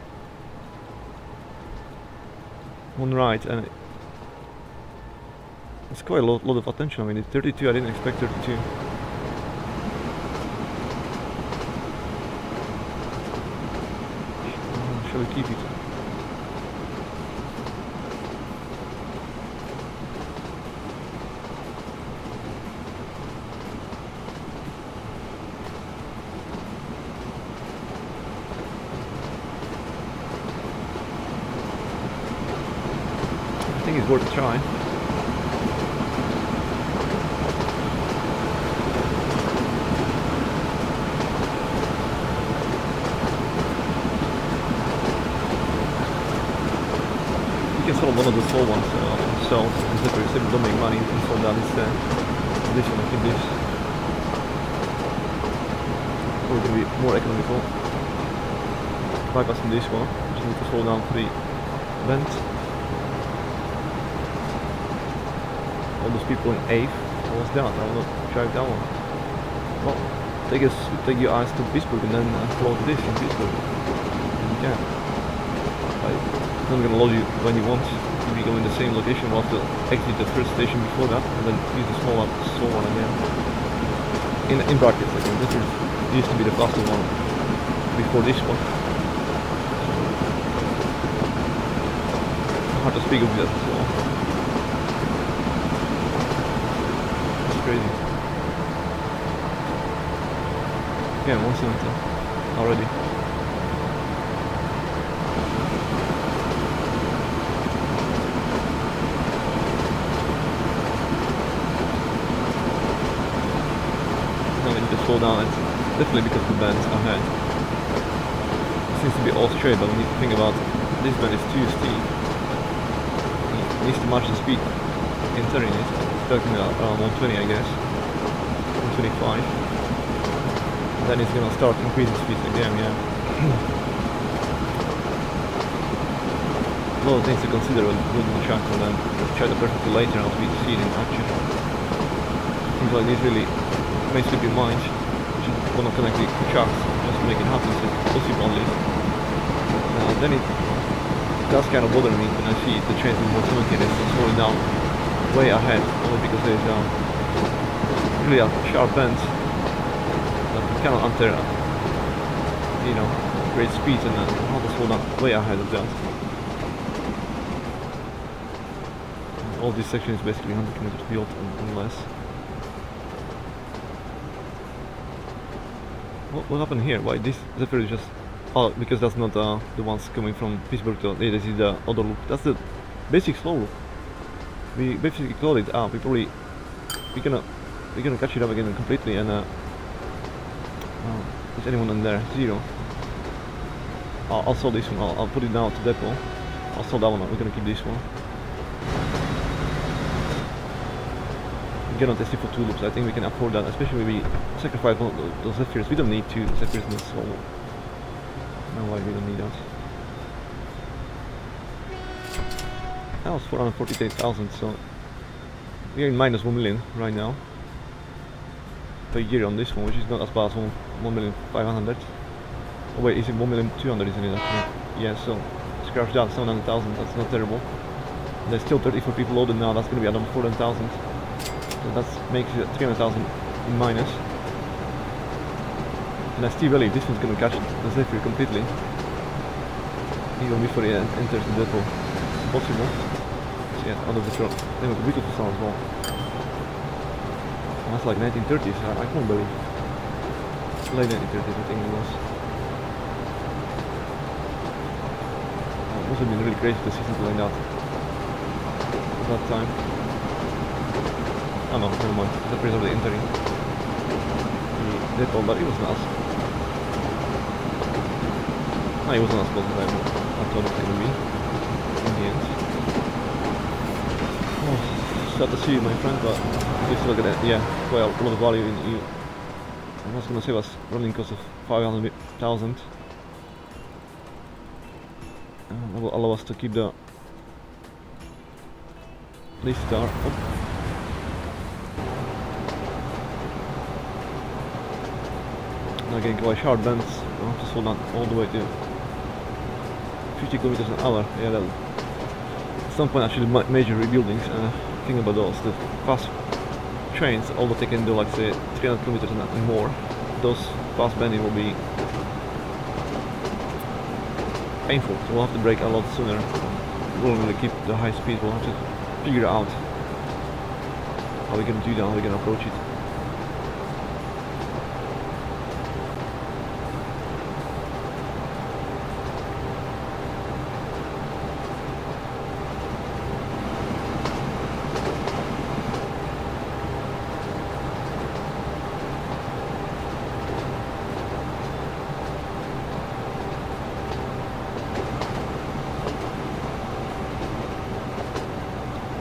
One right, and it's quite a lot of attention. I mean, it's 32. I didn't expect 32. Shall we keep it? I think it's worth a try. Sort of one of the small ones themselves, and Zipper don't make money, and so that is this one. I think this probably going to be more economical. Bypassing this one, just need to slow down for the vent. All those people in 8th, what was that? I want to drive that one. Well, take your eyes to Pittsburgh and then follow this in Pittsburgh. You can. It's not going to load you when you want. If you go in the same location, we'll have to exit the first station before that and then use the small one again. In brackets again. This used to be the faster one before this one. hard to speak of that, so it's crazy. Yeah, 170 already. Now we need to slow down. It's definitely because the bends ahead. It seems to be all straight, but we need to think about this bend is too steep. It needs to match the speed in turning it. It's talking about around 120, I guess. 125. Then it's gonna start increasing speed again, yeah. A lot of things to consider when building the track, and then try to perfectly later as we see it in action. Things like this really may slip your mind. You should want to connect the tracks just to make it happen, so it's possible at least. Then it does kind of bother me when I see the trains in 170 and it's slowing down way ahead, only because there's really a sharp bend that we cannot enter, you know, great speeds, and how to slow down way ahead of that. And all this section is basically 100 km field and less. What happened here? Why this Zephyr is just... Oh, because that's not the ones coming from Pittsburgh to... Yeah, this is the other loop. That's the basic slow loop. We basically call it up. We're gonna catch it up again completely, and is anyone in there? 0. I'll sell this one. I'll put it now to depot. I'll sell that one. We're gonna keep this one. We're gonna test it for 2 loops. I think we can afford that, especially when we sacrifice one of those Zephyrs. We don't need 2 Zephyrs in this slow loop. No, why we don't need that. That was 448,000, so we're in minus 1 million right now per year on this one, which is not as bad as 1,500,000. Oh wait, is it 1,200,000, isn't it actually? Yeah, so scratch that, 700,000, that's not terrible. There's still 34 people loaded now, that's gonna be around 400,000. So that makes it 300,000 in minus. And I still believe this one's gonna catch the Zephyr completely, even before it enters the depot. It's possible. So yeah, out of the truck. They have a beautiful sound as well. And that's like 1930s, I can't believe. Late 1930s I think it was. It must have been really crazy to see something like that at that time. Oh no, never mind. Zephyr is already entering the depot, but it was nice. No, it wasn't as close as I thought it was going to be in the end. Oh, sad to see you, my friend, but you still get yeah, quite a lot of value in you. I was going to save us running cost of 500,000. That will allow us to keep the this star up. Now getting quite sharp bends. I'll have to slow down all the way to 50 kilometers an hour. Yeah, that at some point actually major rebuildings. Think about those. The fast trains, although they can do like say 300 kilometers and more, those fast bending will be painful. So we'll have to brake a lot sooner. We won't really keep the high speed. We'll have to figure out how we're gonna do that, how we're gonna approach it.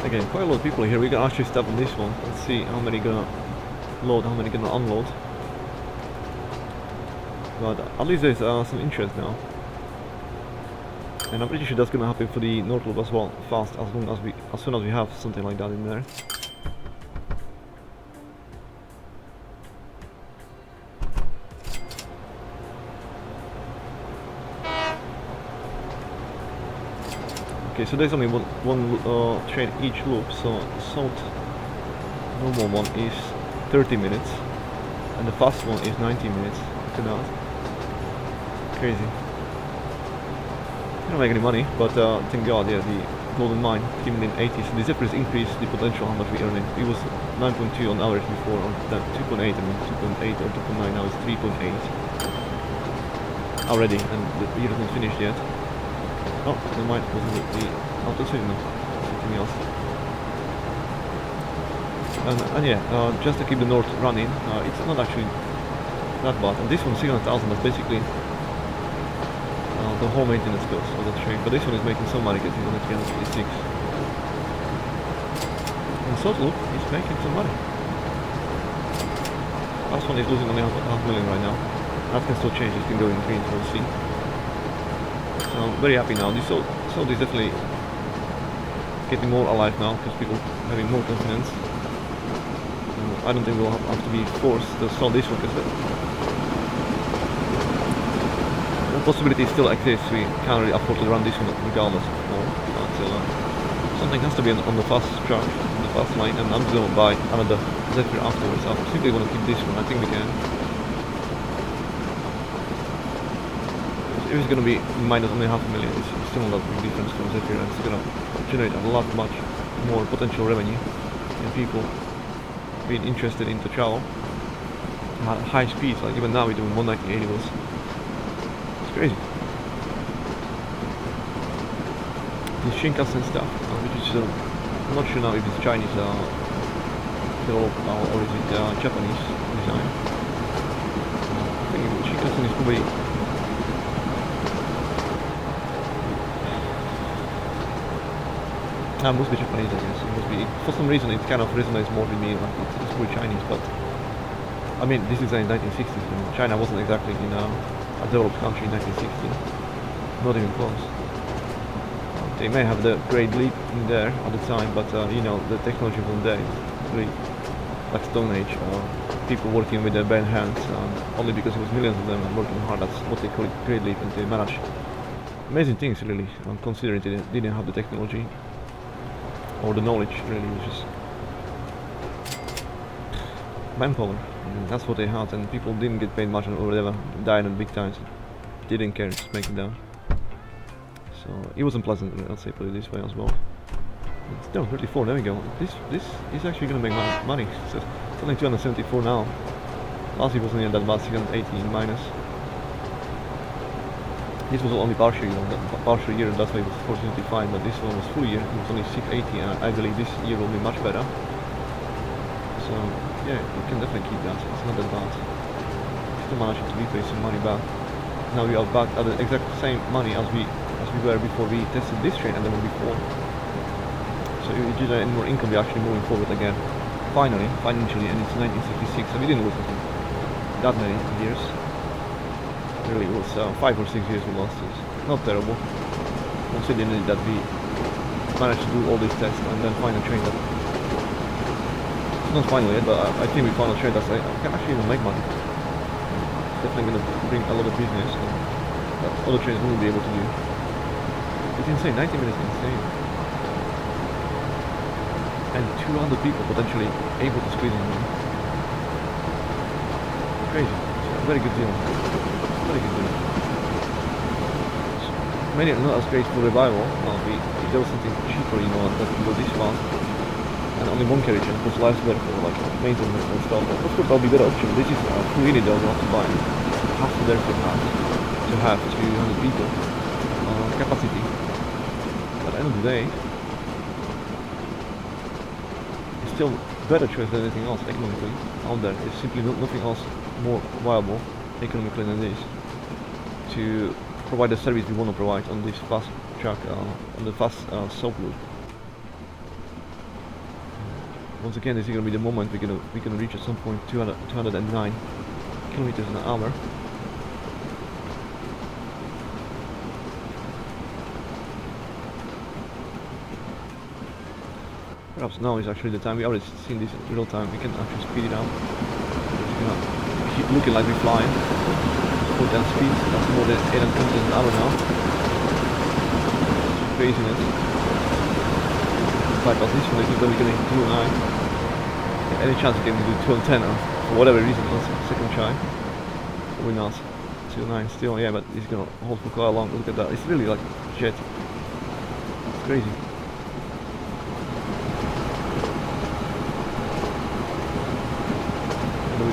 Again, quite a lot of people here. We can actually stop on this one. Let's see how many gonna load, how many gonna unload. But at least there's some interest now. And I'm pretty sure that's gonna happen for the North Loop as well, fast, as soon as we have something like that in there. Okay, so there's only one train each loop, so south normal one is 30 minutes and the fast one is 90 minutes. Look at that. Crazy. I don't make any money, but thank God, yeah, golden mine came in 80s. The Zephyrs increased the potential how much we earn. It was 9.2 on average before, or then 2.8 and 2.8 or 2.9. Now it's 3.8 already, and the year isn't finished yet. Oh, the mine wasn't the auto signal. Something else. And yeah, just to keep the north running, it's not actually that bad. And this one 600,000, that's basically the whole maintenance cost of the train. But this one is making some money because he's on the 356. And Sotloop is making some money. Last one is losing only half million right now. That can still change, it can go in green, we'll see. So I'm very happy now. This Salt is definitely getting more alive now because people having more confidence. I don't think we'll have to be forced to sell this one because the possibility still exists. We can't really afford to run this one regardless of more. Something has to be on the fast track, on the fast line, and I'm going to buy another Zephyr afterwards. I simply want to keep this one. I think we can. If it's going to be minus only half a million, it's still not a big difference from Zephyr, and it's going to generate a lot much more potential revenue and people being interested into travel at high speeds. Like even now we're doing 198 was. It's crazy. The Shinkansen stuff, which is I'm not sure now if it's Chinese developed or is it Japanese design. I think Shinkansen is probably must be Japanese, I guess. It must be. For some reason, it kind of resonates more with me. Like it's probably Chinese, but I mean, this is in 1960s. China wasn't exactly a developed country in 1960. Not even close. They may have the Great Leap in there at the time, but you know, the technology from there is really like Stone Age. People working with their bare hands, only because it was millions of them and working hard. That's what they call it, Great Leap, and they managed amazing things, really. Considering they didn't have the technology or the knowledge, really, was just manpower. That's what they had, and people didn't get paid much or whatever, died in big times. They didn't care, just make it down. So it wasn't pleasant, let's say, put it this way as well. No, 34, there we go. This is actually going to make money. So it's only 274 now. Last year wasn't even that bad, 680 minus. This was only partial year, and that's why it was 475, but this one was full year, it was only 680, and I believe this year will be much better. So yeah, you can definitely keep that, it's not that bad. Still managing to repay some money back. Now we are back at the exact same money as we were before we tested this train and the one before. So if we generate any more income, we're actually moving forward again. Finally, financially, and it's 1966, so we didn't lose that many years. Really, it was 5 or 6 years we lost. It's not terrible, considering that we managed to do all these tests and then find a train that, not finally yet, but I think we found a train that can actually even make money. It's definitely going to bring a lot of business that other trains won't be able to do. It's insane, 90 minutes is insane. And 200 people potentially able to squeeze in. Crazy. It's a very good deal. Very good deal. Maybe not as great for revival. If there was something cheaper, you know, that can go this fast, and only one carriage, and of course life's better for like maintenance and stuff. But of course that'll be a better option. This is who really doesn't have to buy. Have to therefore have 200 people capacity. But at the end of the day, it's still better choice than anything else economically out there. It's simply nothing else more viable economically than this to provide the service we want to provide on this fast track, on the fast soap loop. Once again, this is going to be the moment we're going to reach at some point 209 kilometers an hour. Perhaps now is actually the time. We already seen this in real time. We can actually speed it up. It's going to keep looking like we're flying. Put down speed. That's more than 800 kilometers an hour now. Craziness. Bypass this one, then we're going to hit 209. Any chance we can do 210 for whatever reason on second try? Probably not. 209 still, yeah, but it's going to hold for quite long. Look at that. It's really like jet. It's crazy.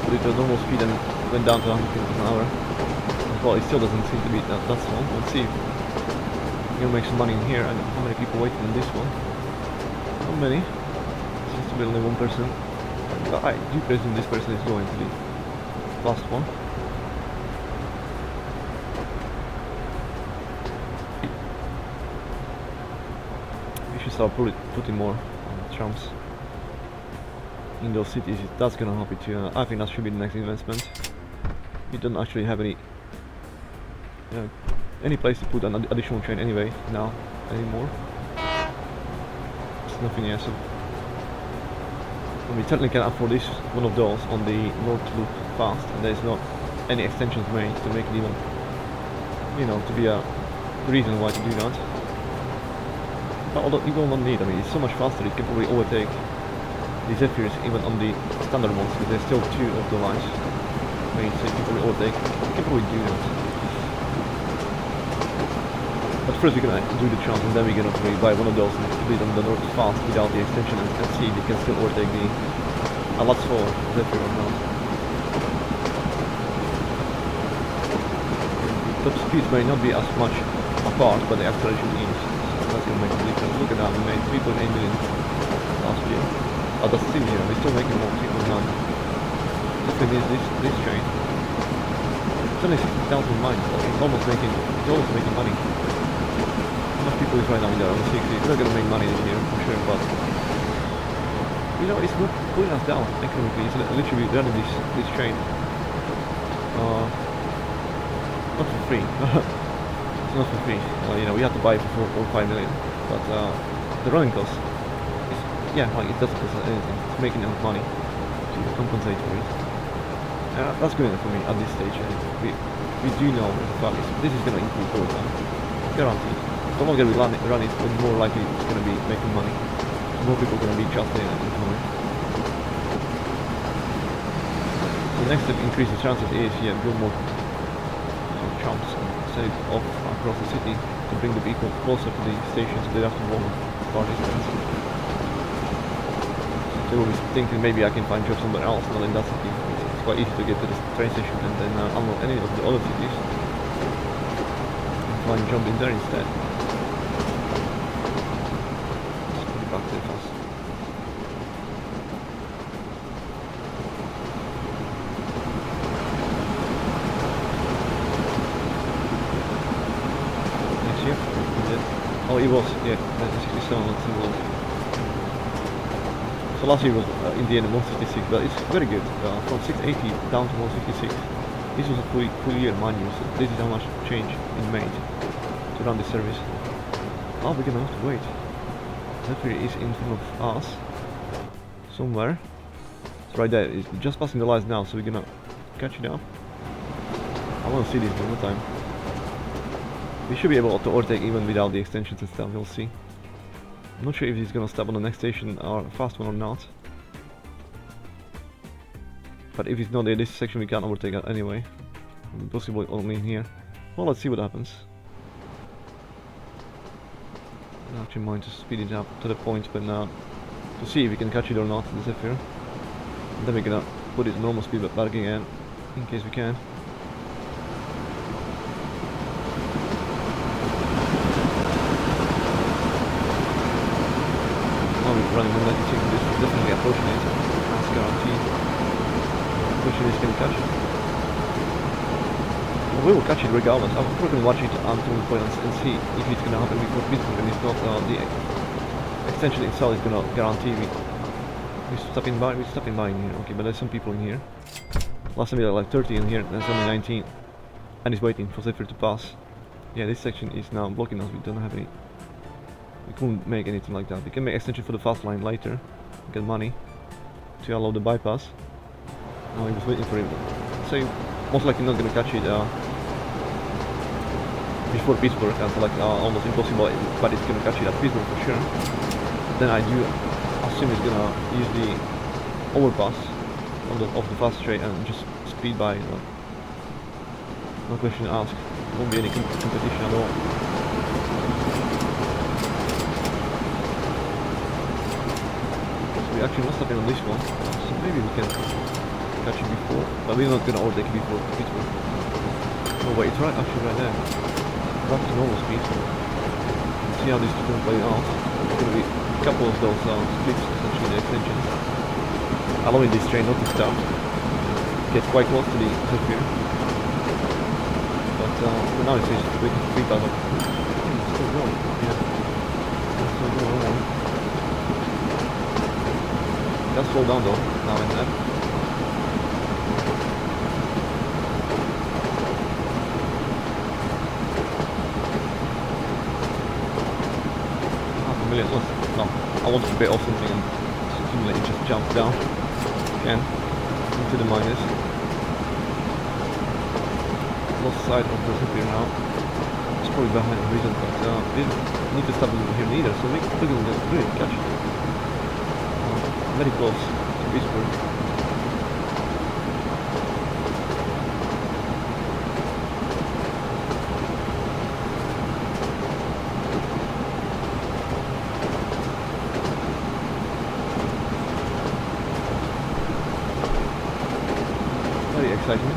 put it to normal speed and went down to 100 kilometers an hour. Well, it still doesn't seem to be that slow. Let's see if we can make some money in here. And how many people waiting on this one? How many? Seems to be only one person. But I do presume this person is going to the last one. We should start putting more trams in those cities. That's gonna help it too. I think that should be the next investment. We don't actually have any place to put an additional train anyway now anymore. There's nothing else. So we technically can afford this one of those on the North Loop fast, and there's not any extensions made to make it even, to be a reason why to do that. But although you will not need, it's so much faster, it can probably overtake the Zephyrs even on the standard ones, because there's still two of the lines made, so you can probably overtake, you can probably do that. But first we're gonna do the trams, and then we're gonna probably buy one of those and put it on the North fast without the extension and see if we can still overtake the a lot slower Zephyr or not. The top speeds may not be as much apart, but the acceleration is. So that's gonna make a difference. Look at that, we made 3.8 million last year. Oh, that's still here, we're still making more, 3.9. Definitely this train. It's only 60,000 miles, so it's almost making money. Much people is right now in their own 60. It's not gonna make money this year for sure, but it's not pulling us down economically. It's literally running this train not for free. It's not for free. We have to buy it for 4 or 5 million, but the running cost is it doesn't cost us anything. It's making enough money to compensate for it. That's good enough for me at this stage. We do know that this is gonna improve over time, guaranteed. The longer we run it, the more likely it's going to be making money. More people are going to be trusting and coming. The next step increase the chances is build more trams and set it off across the city to bring the people closer to the stations so they have to walk far distance. They will be thinking maybe I can find job somewhere else, not in that city. It's quite easy to get to the train station and then unlock any of the other cities and find a job in there instead. Oh, it was, 1967, let's see what. So last year was in the end 166, but it's very good. From 680 down to 166. This was a full year, mind you, so this is how much change it made to run the service. Oh, we're gonna have to wait. Zephyr is in front of us somewhere. It's right there, it's just passing the lights now, so we're gonna catch it up. I wanna see this one more time. We should be able to overtake even without the extensions and stuff, we'll see. I'm not sure if he's gonna stop on the next station or fast one or not. But if he's not there, this section we can't overtake anyway. Possibly only in here. Well, let's see what happens. I actually mind to speed it up to the point when to see if we can catch it or not, the Zephyr. And then we're gonna put it at normal speed but back again, in case we can. Running 196, this is definitely approaching it. That's guaranteed. Approaching this can catch it. Well, we will catch it regardless. I'm probably going to watch it until the point and see if it's going to happen before Pittsburgh, and if not, the extension itself is going to guarantee we're stopping by in here. Okay, but there's some people in here. Last time we had like 30 in here, and there's only 19. And it's waiting for Zephyr to pass. Yeah, this section is now blocking us. We don't have any. We couldn't make anything like that. We can make extension for the fast line later, get money to allow the bypass. Now he was waiting for him. So most likely not gonna catch it before Pittsburgh, and like almost impossible, but it's gonna catch it at Pittsburgh for sure. Then I do assume it's gonna use the overpass of the fast train and just speed by. No question asked. Won't be any competition at all. We actually not stopping on this one, so maybe we can catch him before, but we're not gonna overtake him before Pittsburgh. No wait, it's right actually right there. Back to normal speed. See how this is gonna play out. There's gonna be a couple of those splits essentially in the extensions, allowing this train not to stop. Get quite close to the Zephyr. But now it says waiting for 3,000. It's still going. Yeah. It's still going on. Just slow down though, now and then. Half a million. No, I wanted to bait off something and simulate it just jump down again into the minus. Lost sight of the Zephyr now. It's probably behind the reason, but we didn't need to stop over here neither, so we're going to really catch it. Very close to Pittsburgh. Very exciting.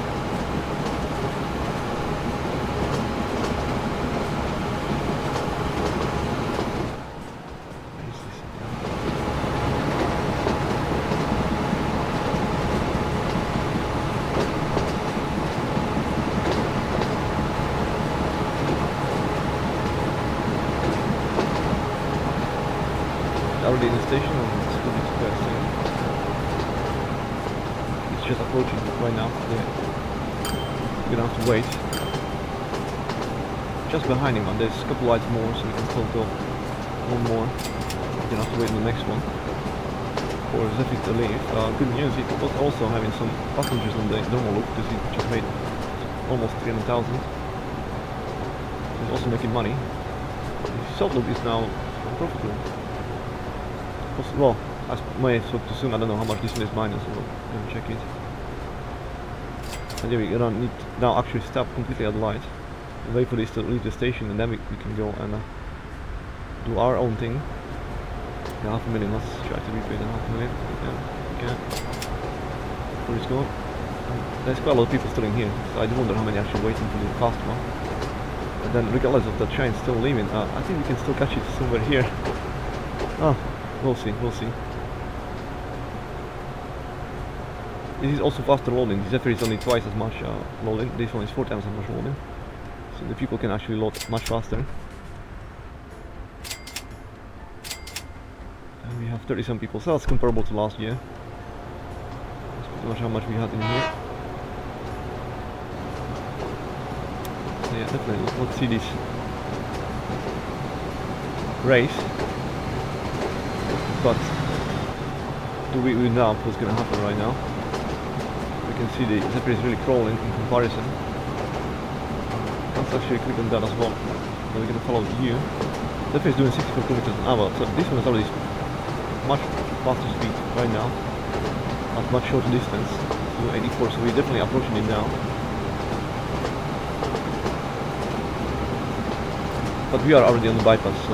Already in the station, and it's going to be quite soon. It's just approaching right now. Yeah. We're gonna have to wait. Just behind him, and there's a couple lights more, so we can still go one more. We're gonna have to wait in the next one for Zephyr to leave. Good news, it was also having some passengers on the normal loop because it just made almost 300,000. It's also making money. The short loop is now profitable. Well, I may have spoke too soon, I don't know how much this one is minus, so we'll check it. And yeah, we're gonna need to now actually stop completely at the light and wait for this to leave the station, and then we can go and do our own thing. Yeah, 500,000, let's try to repay the 500,000. Yeah, before it's gone. There's quite a lot of people still in here, so I do wonder how many are actually waiting for the fast one. And then regardless of the train still leaving, I think we can still catch it somewhere here. Oh. We'll see, we'll see. This is also faster loading. The Zephyr is only twice as much loading. This one is 4 times as much loading. So the people can actually load much faster. And we have 30 some people, so that's comparable to last year. That's pretty much how much we had in here. So yeah, definitely, let's see this race. But do we know what's going to happen right now? We can see the Zephyr is really crawling in comparison. Let's actually click on that as well. Then we're going to follow you. Zephyr is doing 64 kilometers an hour, so this one is already much faster speed right now, at much shorter distance, to 84, so we're definitely approaching it now. But we are already on the bypass, so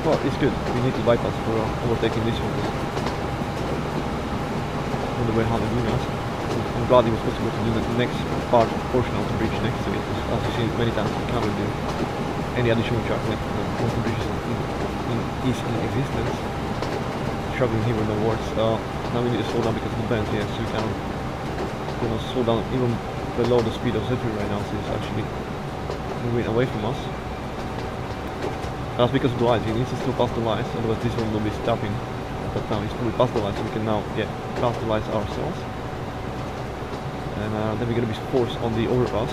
well, it's good. We need to bypass for overtaking this one. On the way how they're doing us. I'm glad it was possible to do the next portion of the bridge next to it. As you've seen many times, we can't really do any additional traffic once the bridge is in existence. Struggling here with the words. Now we need to slow down because of the bend here, so we can slow down even below the speed of Zephyr right now, so it's actually moving away from us. That's because of the lights. He needs to still pass the lights, otherwise this one will be stopping. But now he's fully past the lights, so we can now pass the lights ourselves. And then we're going to be forced on the overpass.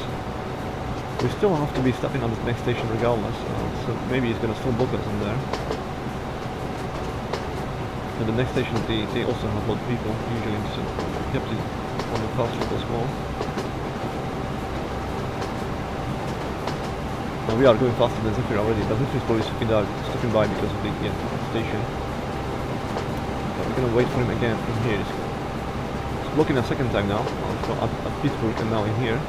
We still have to be stopping on the next station regardless, so maybe he's going to still block us on there. And the next station, they also have a lot of people usually, so you have to on the fast route as well. Now we are going faster than Zephyr already, but Zephyr is probably stopping by because of the station. But we're gonna wait for him again in here. It's blocking a second time now, so at Pittsburgh and now in here.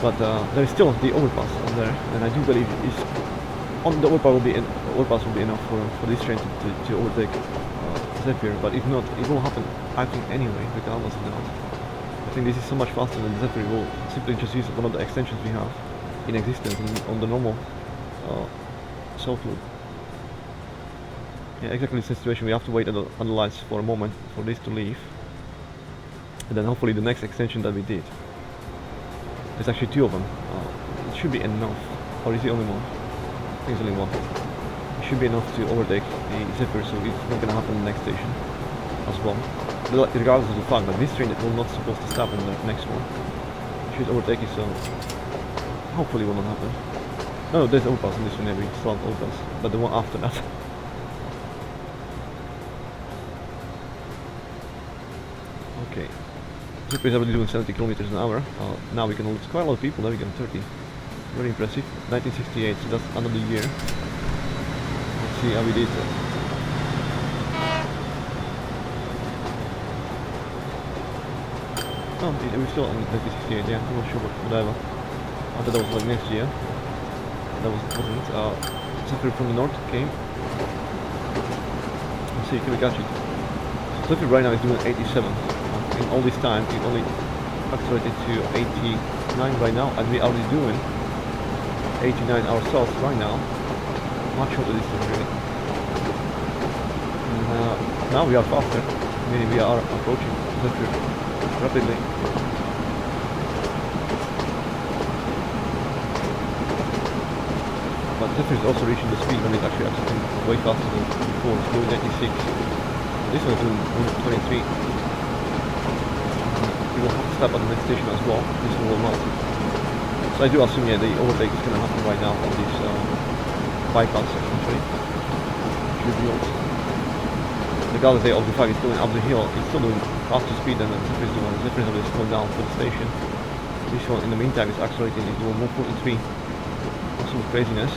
But there is still the overpass on there, and I do believe the overpass will be enough for this train to overtake Zephyr, but if not, it will happen, I think, anyway, regardless of that. I think this is so much faster than Zephyr. Will simply just use one of the extensions we have in existence on the normal soft loop. Yeah, exactly the situation. We have to wait on the lights for a moment for this to leave, and then hopefully the next extension that we did. There's actually two of them. It should be enough, or is it only one? I think it's only one. It should be enough to overtake the Zephyr, so it's not gonna happen in the next station as well. Regardless of the fact that this train will not supposed to stop in the next one. It should overtake it, so hopefully it will not happen. No, there's overpass in this one, we still have overpass, but the one after that. Okay, Zephyr is already doing 70 kilometers an hour. Now we can lose quite a lot of people. There we go, 30. Very impressive. 1968, so that's another year. Let's see how we did. Oh, we're still on 1968, yeah, I'm not sure, but whatever. I thought that was like next year. That wasn't. Zephyr from the north came. Let's see, can we catch it? So Zephyr right now is doing 87. In all this time, it only accelerated to 89 right now, and we're already doing 89 ourselves right now. Much shorter distance, really. And now we are faster, meaning we are approaching Zephyr rapidly. But Zephyr is also reaching the speed when it's actually accelerating way faster than before. It's doing 96. This one is doing 23. We will have to stop at the next station as well. This one will not. So I do assume, yeah, the overtake is going to happen right now on this bypass section, actually. Should be on. Regardless of the fact it's going up the hill, it's still doing faster speed than Zephyr is doing. Zephyr is slowing down for the station. This one, in the meantime, is accelerating. It's doing 143. Absolute craziness.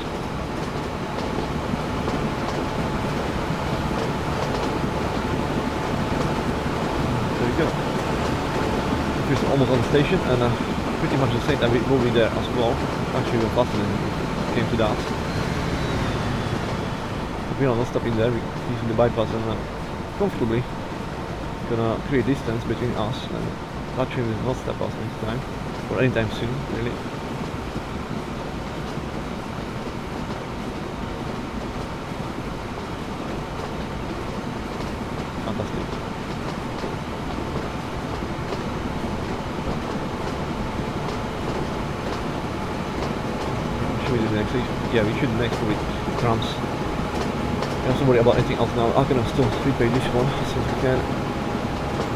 There we go. Zephyr is almost on the station, and pretty much the same time we will be there as well. Actually, even faster than it came to that. But we are not stopping there. We're using the bypass and comfortably gonna create distance between us, and that train will not stop us next time or anytime soon, really. Fantastic. Should we do the next station? Yeah, we should next with trams. I don't have to worry about anything else now. I'm gonna still repay this one as soon as we can.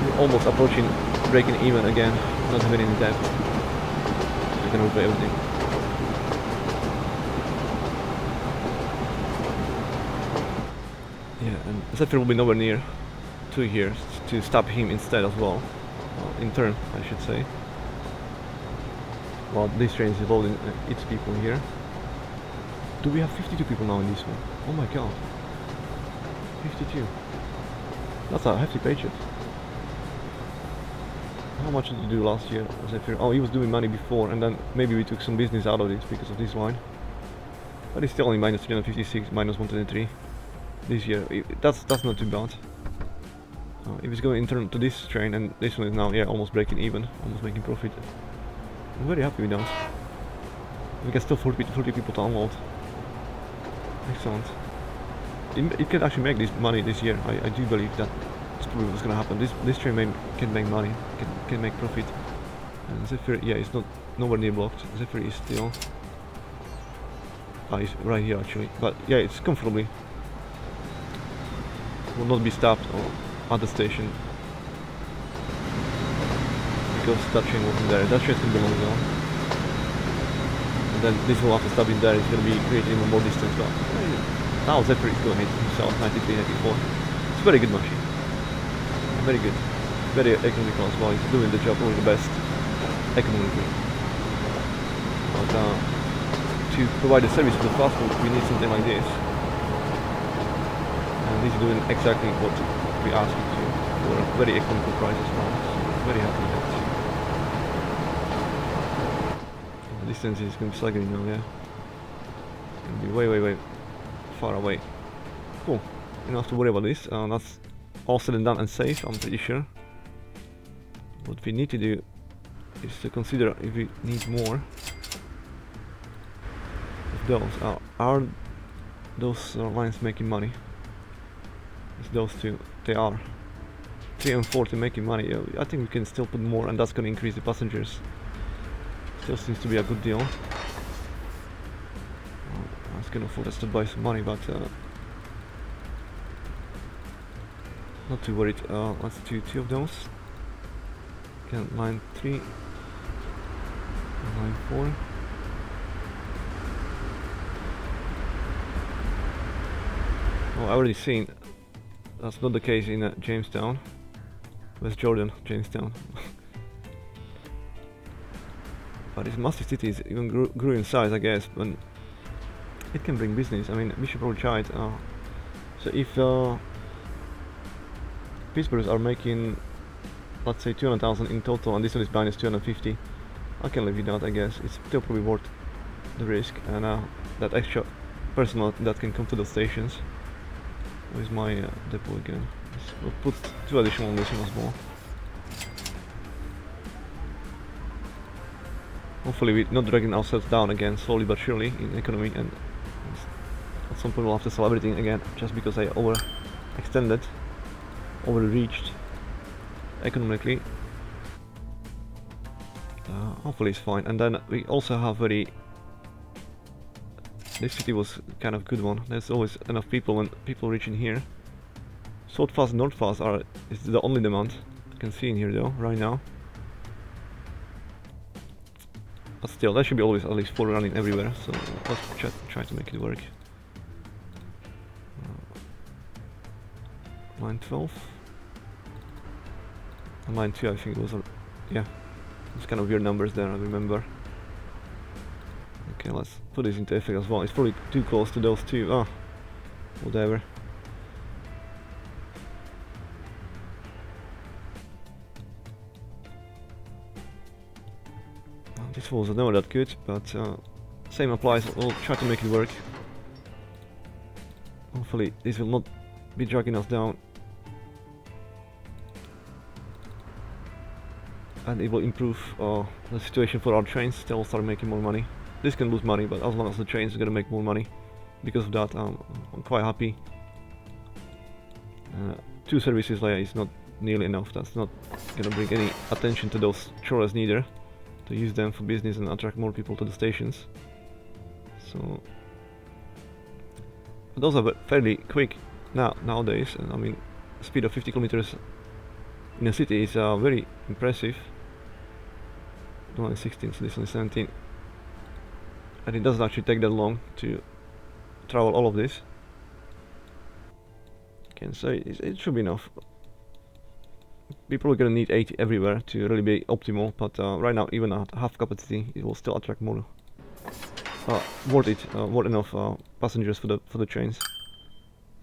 We're almost approaching breaking even again, not having any debt. We can repay everything. Yeah, and Zephyr will be nowhere near to here to stop him instead as well. In turn, I should say. Well, this train is loading its people here. Do we have 52 people now in this one? Oh my god. 52. That's a hefty paycheck. How much did you do last year? Oh, he was doing money before, and then maybe we took some business out of it because of this line. But it's still only minus 356, minus 123 this year. That's not too bad. If it's going in turn to this train, and this one is now, yeah, almost breaking even, almost making profit. I'm very happy with that. We can still 40 people to unload. Excellent. It can actually make this money this year. I do believe that it's probably what's going to happen. This train can make money, can make profit. And Zephyr, yeah, it's nowhere near blocked. Zephyr is still. It's right here actually. But yeah, it's comfortably. Will not be stopped at the station because that train wasn't there. That train's going to be long gone. And then this will have to stop in there. It's going to be creating even more distance. But now Zephyr is going to hit himself 93, 94. It's a very good machine. Very good. Very economical as well. He's doing the job probably the best economically. But to provide a service for the fast food, we need something like this. And he's doing exactly what we asked him to for a very economical price as well. So very happy with that. The distance is going to be staggering now, yeah. It's going to be way far away. Cool. You don't have to worry about this. That's all said and done and safe, I'm pretty sure. What we need to do is to consider if we need more of those. Are those lines making money? It's those two. They are. 3 and 40 making money. I think we can still put more, and that's going to increase the passengers. Still seems to be a good deal. I was going to afford us to buy some money, but not too worried. Let's do 2 of those. Again, line 3 and line 4. Oh, I already seen that's not the case in Jamestown. West Jordan, Jamestown. But this massive city is even grew in size, I guess, but it can bring business. I mean, we should probably try it. So if Pittsburghs are making, let's say, 200,000 in total, and this one is minus 250, I can live with that, I guess. It's still probably worth the risk, and that extra personnel that can come to the stations. Where's my depot again? We'll put 2 additional on this one as well. Hopefully we're not dragging ourselves down again, slowly but surely, in economy, and at some point we'll have to sell everything again, just because I overextended, overreached economically. Hopefully it's fine. And then we also have this city was kind of good one. There's always enough people when people reach in here. South fast and north fast is the only demand you can see in here though, right now. But still, there should be always at least 4 running everywhere, so let's try to make it work. Line 12. And line 2 I think was, yeah. It's kind of weird numbers there, I remember. Okay, let's put this into effect as well. It's probably too close to those two. Whatever. This was never that good, but same applies. We'll try to make it work. Hopefully this will not be dragging us down, and it will improve the situation for our trains. They'll start making more money. This can lose money, but as long as the trains are gonna make more money, because of that, I'm quite happy. 2 services like is not nearly enough. That's not gonna bring any attention to those trawlers neither, to use them for business and attract more people to the stations. So those are fairly quick nowadays. I mean, speed of 50 kilometers in a city is very impressive. Only 16, so this one is 17. And it doesn't actually take that long to travel all of this. Okay, so it should be enough. We're probably gonna need 80 everywhere to really be optimal, but right now, even at half capacity, it will still attract more. Worth enough passengers for the trains,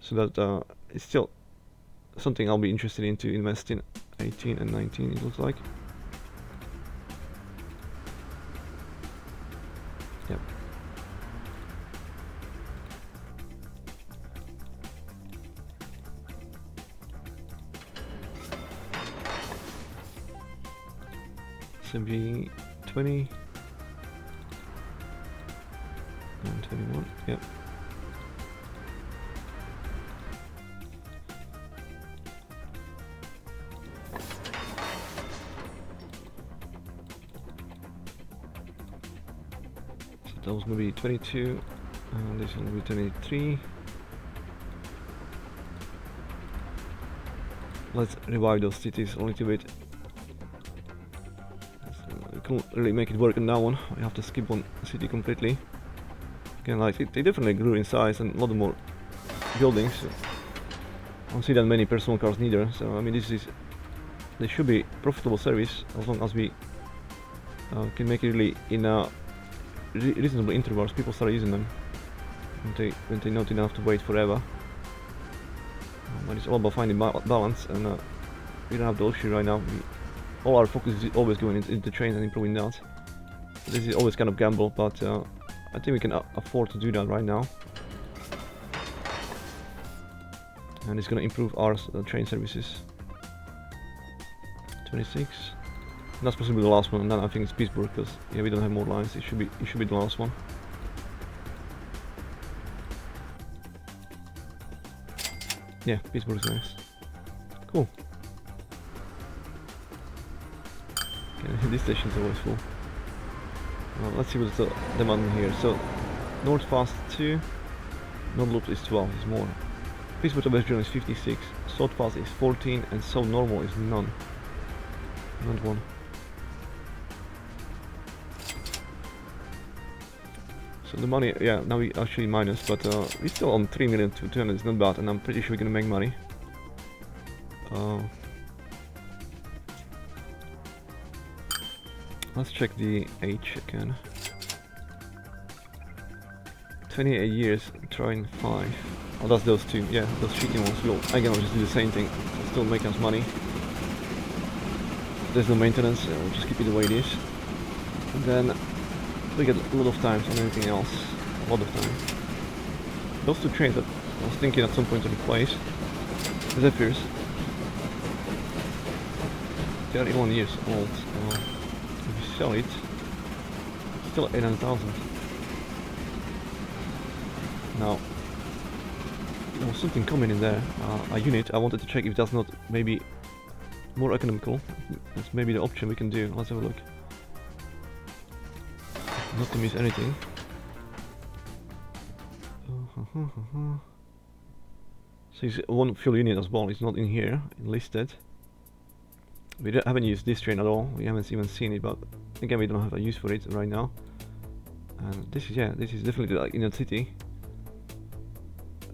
so that it's still something I'll be interested in to invest in. 18 and 19, it looks like. Yep. SMB 20 and 21. Yep. So those will be 22, and this will be 23. Let's revive those cities a little bit. Can't really make it work in that one. I have to skip one city completely. Again, like they definitely grew in size and a lot more buildings. I don't see that many personal cars neither. So I mean, this should be profitable service as long as we can make it really in reasonable intervals. People start using them when they not enough to wait forever. But it's all about finding balance, and we don't have the luxury right now. All our focus is always going into trains and improving that. This is always kind of gamble, but I think we can afford to do that right now. and it's gonna improve our train services. 26. That's possibly the last one, and then I think it's Pittsburgh, because yeah, we don't have more lines. It should be the last one. Yeah, Pittsburgh's next. Cool. Okay, this station's always full. Well, let's see what's the demand here. So, North Fast 2, North Loop is 12, is more. Pittsburgh to West Journal is 56, South Fast is 14, and South Normal is none. Not one. So the money, yeah, now we actually minus, but we're still on 3,200,000, it's not bad, and I'm pretty sure we're gonna make money. Let's check the age again. 28 years, trying 5. Oh, that's those two, yeah, those cheating ones. We'll again, I'll just do the same thing, still make us money. There's no maintenance, we'll just keep it the way it is. And then we get a lot of times on anything else, a lot of time. Those two trains that I was thinking at some point to replace, Zephyrs. They are 11 years old. If you sell it, it's still 800,000. Now, there was something coming in there, a unit. I wanted to check if that's not maybe more economical. That's maybe the option we can do. Let's have a look. Not to miss anything. So it's one fuel unit as well. It's not in here, listed. We haven't used this train at all. We haven't even seen it, but again, we don't have a use for it right now. And this is, yeah, this is definitely like in a city.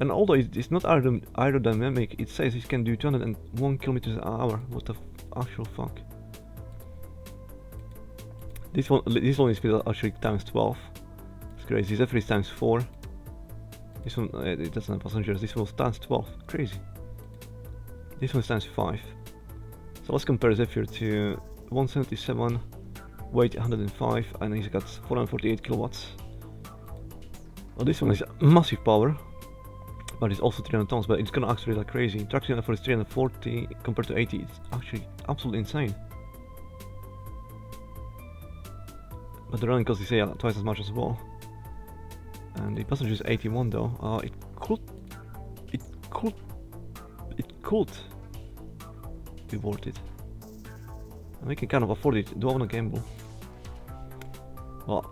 And although it's not aerodynamic, it says it can do 201 kilometers an hour. What the actual fuck? This one is actually times 12. It's crazy. Zephyr is times 4. This one it doesn't have passengers. This one's times 12. Crazy. This one's times 5. So let's compare Zephyr to 177, weight 105, and he's got 448 kilowatts. Well, this one is massive power, but it's also 300 tons, but it's gonna accelerate like crazy. Traction effort is 340 compared to 80. It's actually absolutely insane. But the running cost is twice as much as well. And the passenger is 81 though. It could be worth it. And we can kind of afford it. Do I want to gamble? Well,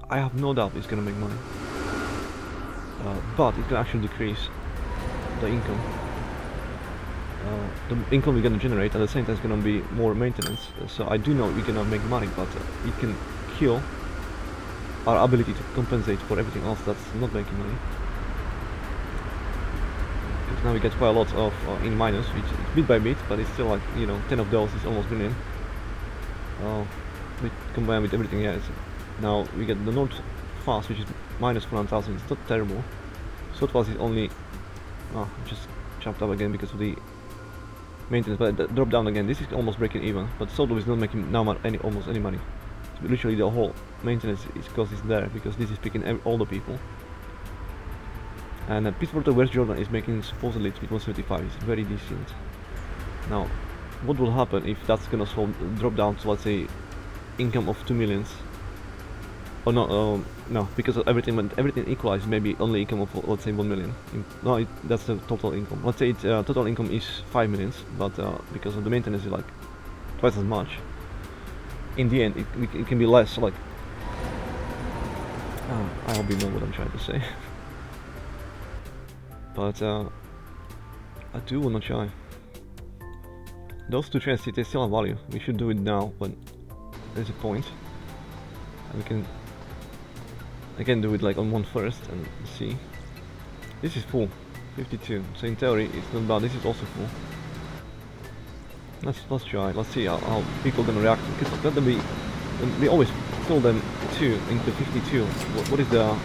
I have no doubt it's gonna make money. But it can actually decrease the income. The income we're gonna generate, at the same time, it's gonna be more maintenance. So I do know we're gonna make money, but it can kill our ability to compensate for everything else that's not making money. Because now we get quite a lot of in minus, which is bit by bit, but it's still like, you know, 10 of those is almost million. We combine with everything, yeah. Now we get the North Fast, which is minus 400,000. It's not terrible. South Fast is only just chopped up again because of the maintenance, but it dropped down again. This is almost breaking even, but South Loop is not making now almost any money. So literally the whole maintenance cost is there because this is picking all the people. And Pittsburgh to West Jordan is making supposedly 175. It's very decent. Now, what will happen if that's gonna drop down to, let's say, income of 2 millions? Oh no, no, because of everything equalized, maybe only income of, let's say, 1 million. No, that's the total income. Let's say total income is 5 millions, but because of the maintenance is like twice as much. In the end, it can be less. Like, I hope you know what I'm trying to say. But I do wanna try. Those two trains, they still have value. We should do it now, but there's a point. And we can again do it like on one first and see. This is full, 52. So in theory, it's not bad. This is also full. Let's try. Let's see how people are gonna react. Because we always fill them 2 into 52. What is the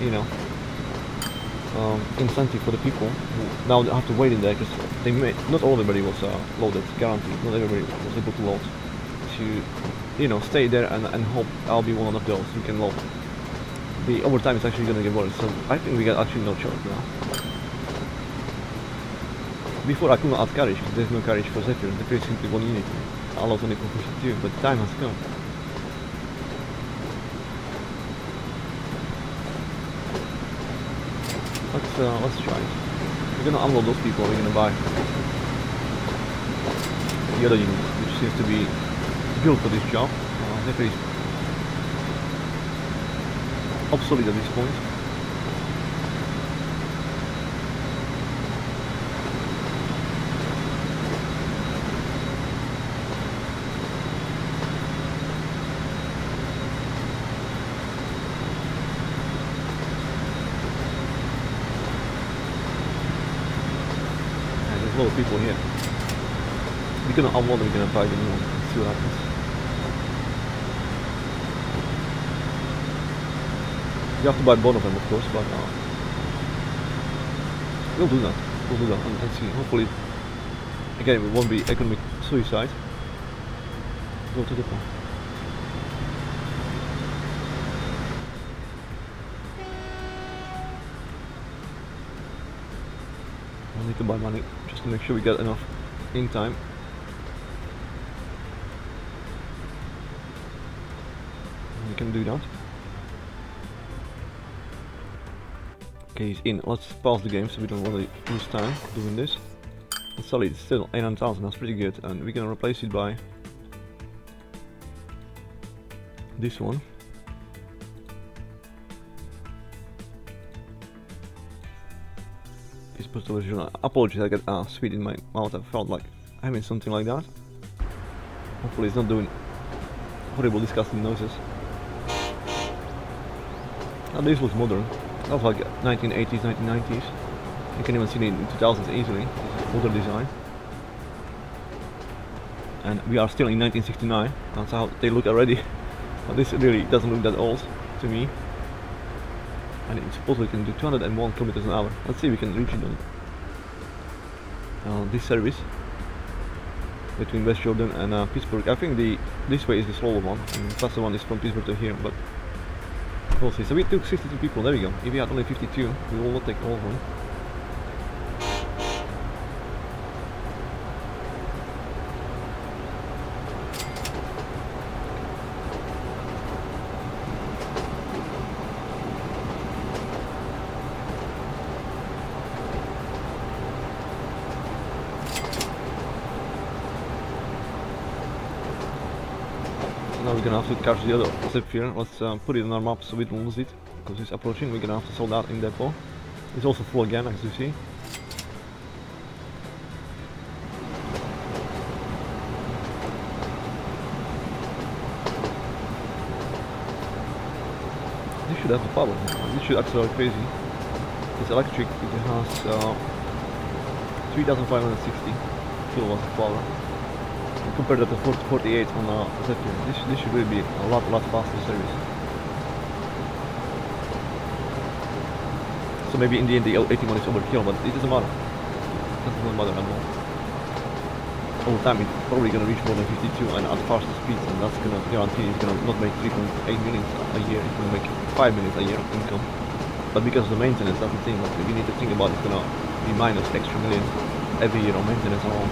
incentive for the people who now have to wait in there, because not everybody was loaded, guaranteed. Not everybody was able to load. To stay there and hope I'll be one of those who can load. The overtime is actually gonna get worse, so I think we got actually no choice now. Before I could not add carriage because there's no carriage for Zephyr. Zephyr is simply one unit. Allows only for push 2, but the time has come. Let's try it. We're gonna unload those people. We're gonna buy the other unit, which seems to be built for this job. Zephyr is obsolete at this point. And there's a lot of people here. We're gonna unload them, we're gonna buy the new one and see what happens. You have to buy both of them, of course, but we'll do that. We'll do that and see. Hopefully, again, it won't be economic suicide. Go to the point. I need to buy money just to make sure we get enough in time. We can do that. Okay, he's in. Let's pause the game so we don't want to lose time doing this. It's solid, it's still 800,000, that's pretty good. And we're gonna replace it by this one. This post original. Apologies, I got sweet in my mouth. I felt like having something like that. Hopefully it's not doing horrible, disgusting noises. Now this looks modern. That was like 1980s, 1990s. You can even see it in 2000s easily. Older design. And we are still in 1969. That's how they look already. But this really doesn't look that old to me. And it supposedly can do 201 kilometers an hour. Let's see if we can reach it on this service between West Jordan and Pittsburgh. I think this way is the slower one, and the faster one is from Pittsburgh to here. But we'll see. So we took 62 people. There we go. If we had only 52, we will not take all of them. Now we're gonna have to catch the other Zephyr. Let's put it on our map so we don't lose it, because it's approaching. We're gonna have to sell that in depot. It's also full again, as you see. This should have the power. This should accelerate crazy. It's electric. It has 3,560 kilowatts of power. Compared to the 48 on Zephyr, this should really be a lot faster service. So maybe in the end the L81 is overkill, but it doesn't matter. It doesn't matter at all. Over time it's probably gonna reach more than 52 and at faster speeds, and that's gonna guarantee it's gonna not make 3.8 million a year, it's gonna make 5 million a year of income. But because of the maintenance, that's the thing, like, you need to think about it's gonna be minus extra million every year on maintenance alone.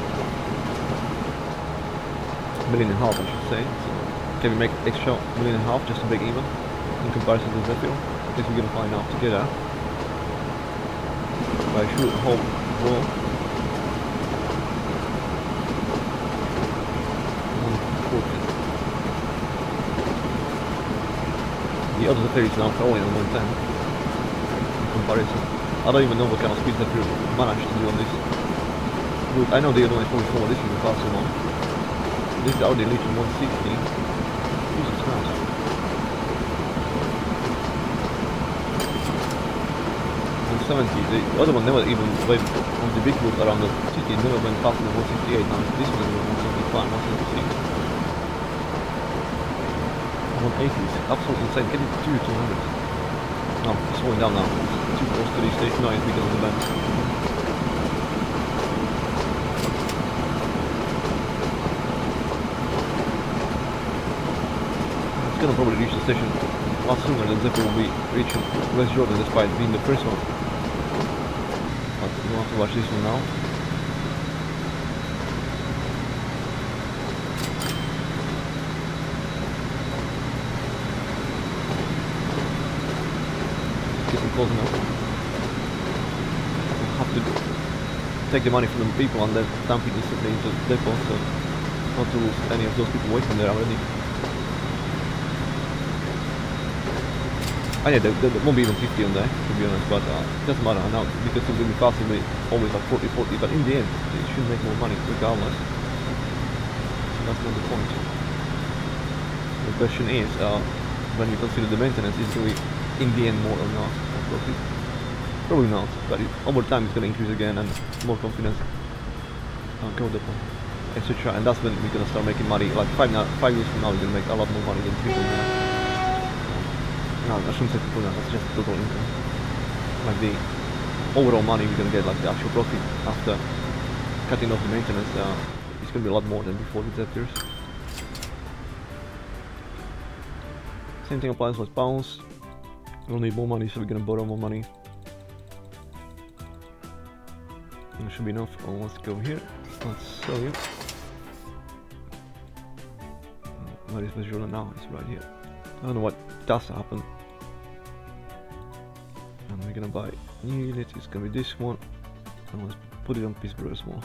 Million and a half, I should say. So can we make extra million and a half just to break even in comparison to Zephyr? I guess we're gonna find out together. By shoot home roll. The other Zephyr is now only on 110 in comparison. I don't even know what kind of speed Zephyr managed to do on this route. I know the other one is probably forward, this is the faster one. This is already reaching 160. Jesus Christ. 170. The other one never even went on the big route around the city, never went faster than 168. Now this one is 175, 176. 180 is absolutely insane. Get it to 200. No, it's slowing down now. It's too close to the stage 9 because of the bend. Gonna probably reach the station a lot sooner than Zephyr will be reaching West Jordan despite being the first one. But we don't have to watch this one now. close enough. We'll have to take the money from the people and then dump it instantly into the depot, so not to lose any of those people waiting there already. Yeah, there won't be even 50 on there, to be honest, but it doesn't matter now, because it's going to be faster, always like 40, but in the end, it should make more money regardless. So that's not the point. The question is, when you consider the maintenance, is it going to be in the end more or not? Probably not, but over time it's going to increase again and more confidence. Go the point, etc. And that's when we're going to start making money. Like 5 years from now, we're going to make a lot more money than people now. No, I shouldn't say people now, that's just total income. Like the overall money we're going to get, like the actual profit after cutting off the maintenance, it's going to be a lot more than before with Zephyrs. Same thing applies with pounds. We'll need more money, so we're going to borrow more money. And it should be enough. Oh, let's go here. Let's sell you. Where is Visual now? It's right here. I don't know what does happen. And we're gonna buy new unit. It's gonna be this one, and let's put it on Pittsburgh as well.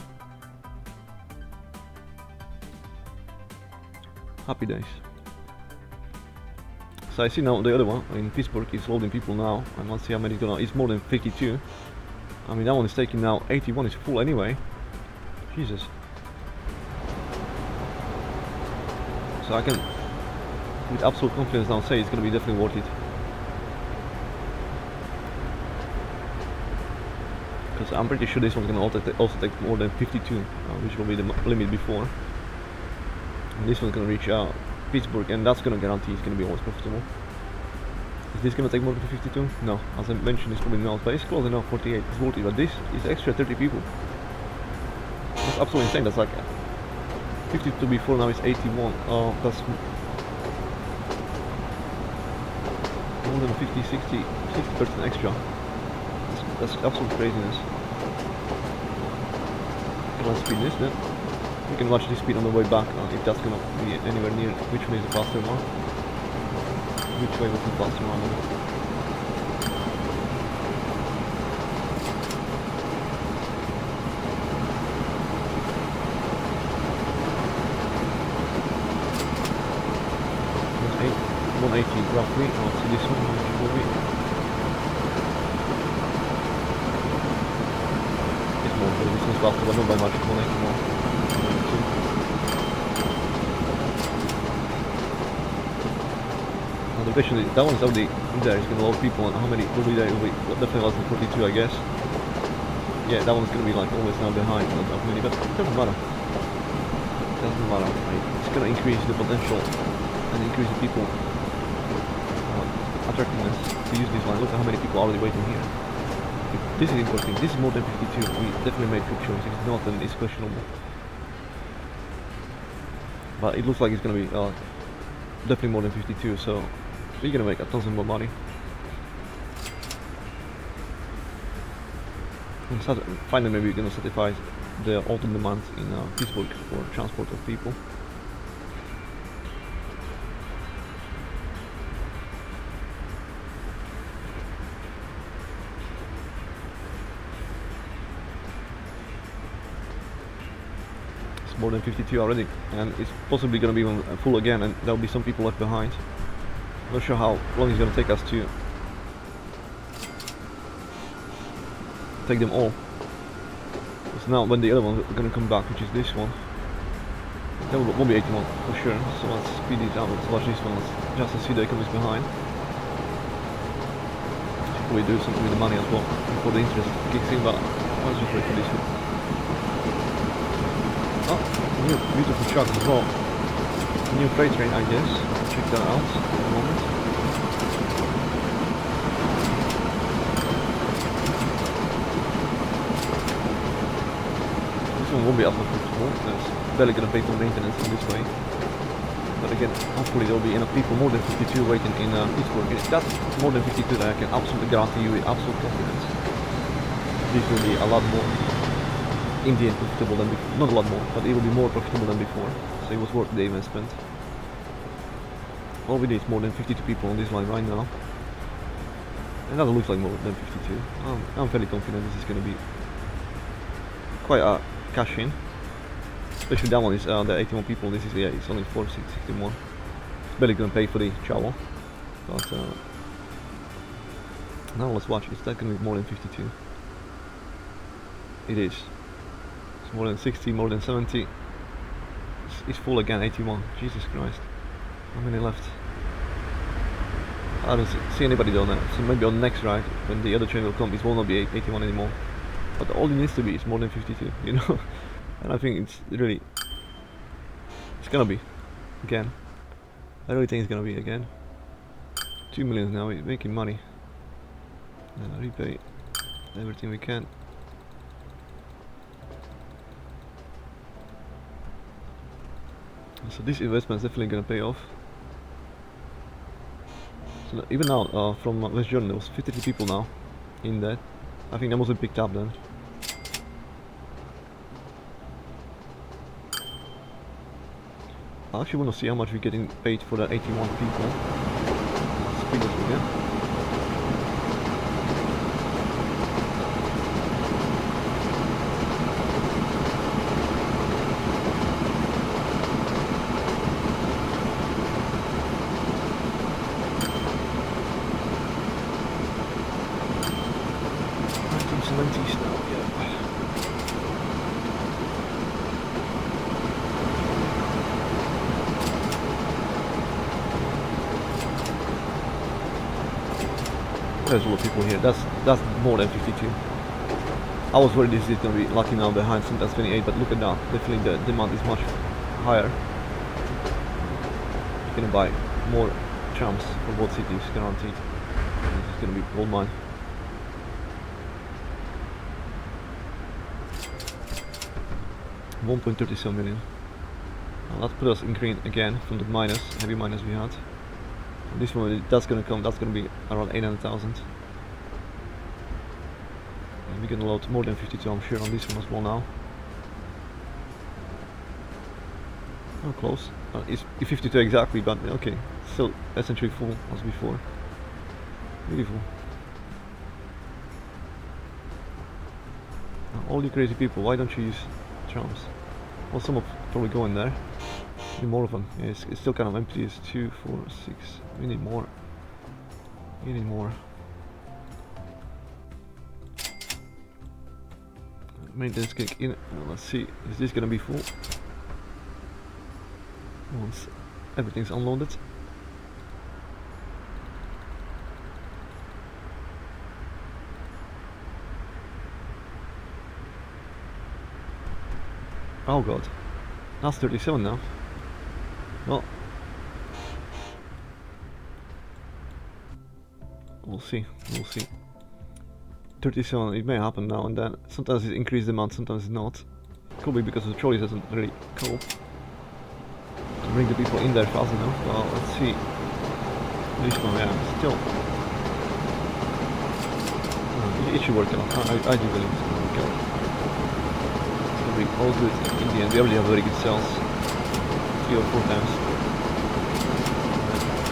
Happy days. So I see now the other one in Pittsburgh is loading people now, and let's see how many it's gonna. It's more than 52. I mean, that one is taking now 81. Is full anyway. Jesus. So I can, with absolute confidence now, say it's gonna be definitely worth it. Because I'm pretty sure this one's gonna also take more than 52, which will be the limit before. And this one's gonna reach Pittsburgh, and that's gonna guarantee it's gonna be always profitable. Is this gonna take more than 52? No, as I mentioned, it's probably not, but it's close enough. 48 is worth it. But this is extra 30 people. That's absolutely insane. That's like 52 before, now it's 81. Oh, that's more than 50, 60% extra. That's absolute craziness. Let's speed this then. We can watch this speed on the way back, if that's gonna be anywhere near which one is the faster one. Which way was the faster one? It's 180 roughly. Let's see this one, which will be. This one's faster, but not by much. 180 more. 182. Now the question is, that one's already in there, it's going to load people, and how many will be there? It will be definitely less than 42, I guess. Yeah, that one's going to be like always now behind, not that many, but it doesn't matter. It doesn't matter. It's going to increase the potential and increase the people attractiveness to use this line. Look at how many people are already waiting here. This is interesting. This is more than 52. We definitely made good choice. If it's not, then it's questionable. But it looks like it's going to be definitely more than 52. So we're going to make a ton more money. And finally, maybe we're going to satisfy the autumn demands in Pittsburgh for transport of people. More than 52 already, and it's possibly going to be even full again, and there will be some people left behind. Not sure how long it's going to take us to take them all. Because now when the other ones are going to come back, which is this one, there won't be 81 for sure, so let's speed it down. Let's watch this one just to see the economics behind. Should probably do something with the money as well before the interest kicks in, but let's just wait for this one. Oh, new beautiful truck as well. New freight train, I guess. Check that out in a moment. This one won't be as profitable. There's barely gonna pay for maintenance in this way. But again, hopefully there'll be enough people, more than 52 waiting in Pittsburgh. If that's more than 52, then I can absolutely guarantee you with absolute confidence this will be a lot more in the end profitable than before. Not a lot more, but it will be more profitable than before. So it was worth the investment. All we need is more than 52 people on this line right now. And that looks like more than 52. I'm fairly confident this is going to be quite a cash in. Especially that one is the 81 people. This is, yeah, it's only 461. Barely going to pay for the travel. But now let's watch. Is that going to be more than 52? It is. It's more than 60, more than 70. It's full again, 81. Jesus Christ. How many left? I don't see anybody down there. So maybe on the next ride, when the other train will come, it will not be 81 anymore. But all it needs to be is more than 52, you know? And I think it's really... It's gonna be. Again. I really think it's gonna be again. 2 million now, we're making money. Repay everything we can. So this investment is definitely gonna pay off. So even now, from West Jordan, there was 53 people now in that. I think that must have picked up then. I actually want to see how much we're getting paid for the 81 people. Speed it again. There's a lot of people here. That's more than 52. I was worried this is going to be lucky now behind that's 28, but look at that. Definitely the demand is much higher. You're going to buy more trams for both cities, guaranteed. This is going to be gold mine. $1.37 million. Now that put us in green again from the heavy minus we had. This one, that's gonna be around 800,000. And we're gonna load more than 52, I'm sure, on this one as well now. Oh, close. It's 52 exactly, but okay, still essentially full as before. Beautiful. Now, all you crazy people, why don't you use trams? Well, some will probably go in there. Need more of them. Yeah, it's still kind of empty. It's 2, 4, 6. We need more. We need more. Maintenance kick in. Well, let's see. Is this gonna be full? Once everything's unloaded. Oh god. That's 37 now. Well, we'll see. 37, it may happen now and then. Sometimes it increases demand, sometimes it's not. Could be because the trolley doesn't really cope to bring the people in there fast enough. Well, let's see. This one, yeah, still. It should work out. I do believe it's going to work out. It's going to be all good in the end. We already have very good sales. 3 or 4 times.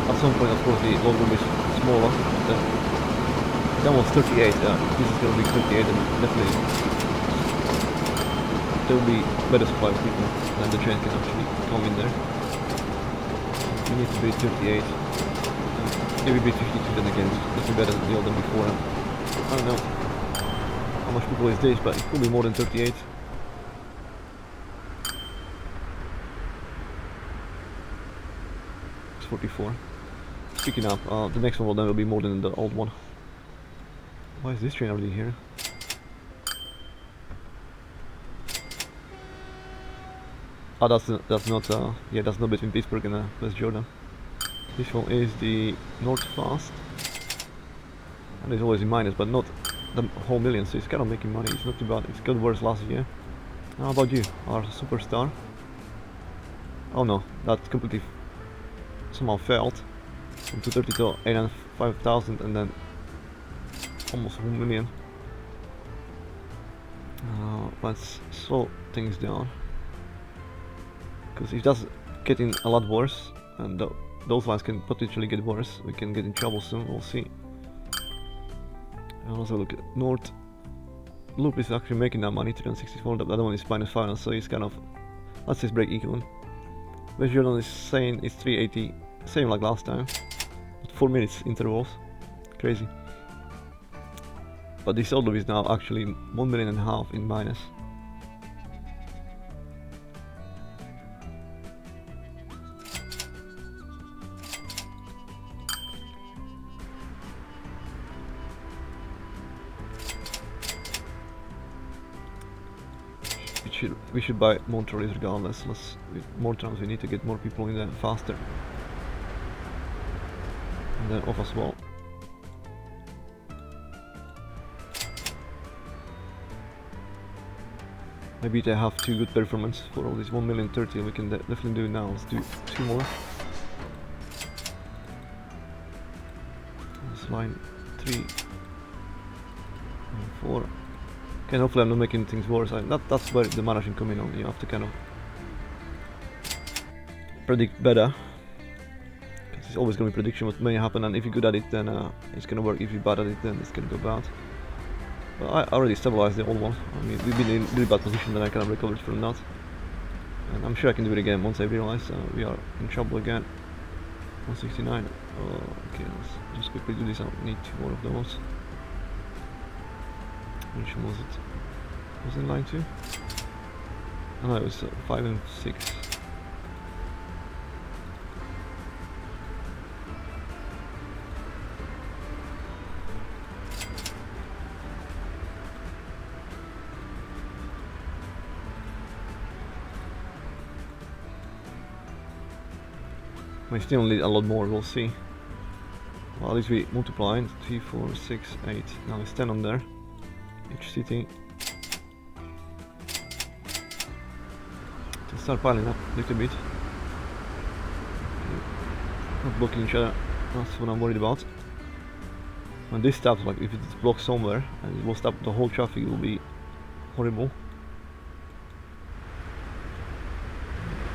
At some point, of course, the load room is smaller. But that was 38. This is going to be 38, and definitely there will be better supply of people than the train can actually come in there. We need to be 38. Maybe be 52 then again. It's definitely better than the other before. I don't know how much people is this, but it could be more than 38. It's 44. Speaking up, the next one will be more than the old one. Why is this train already here? Oh, that's not yeah, that's not between Pittsburgh and West Jordan. This one is the North Fast, and it's always in minus, but not the whole million, so it's kind of making money. It's not too bad. It's got worse last year. How about you, our superstar? Oh no, that completely somehow failed. From 230 to 805,000, and then almost 1 million. Let's slow things down, because if that's getting a lot worse, and those lines can potentially get worse, we can get in trouble soon. We'll see. And also look at North. Loop is actually making that money, 364, the other one is -5, so it's kind of, let's say, break even. West Jordan is saying it's 380, same like last time, but 4 minutes intervals, crazy. But this old loop is now actually 1.5 million in minus. We should buy more trolleys regardless. With more trams we need to get more people in there faster. And then off as well. Maybe they have too good performance for all this 1,030,000. We can definitely do it now. Let's do 2 more. That's line 3 and 4. Okay, hopefully I'm not making things worse. That's where the managing come in on. You have to kind of predict better. Because it's always going to be prediction what may happen, and if you're good at it, then it's going to work. If you're bad at it, then it's going to go bad. But I already stabilized the old one. I mean, we've been in a really bad position, then I kind of recovered from that. And I'm sure I can do it again once I realize we are in trouble again. 169. Okay, let's just quickly do this. I need 2 more of those. Which one was it? Was it line 2? Oh, no, it was 5 and 6. We still need a lot more, we'll see. Well, at least we multiply 3, 4, 6, 8. Now it's 10 on there. Each city. To start piling up a little bit. Not blocking each other. That's what I'm worried about. When this stops, like if it's blocked somewhere and it will stop the whole traffic, it will be horrible.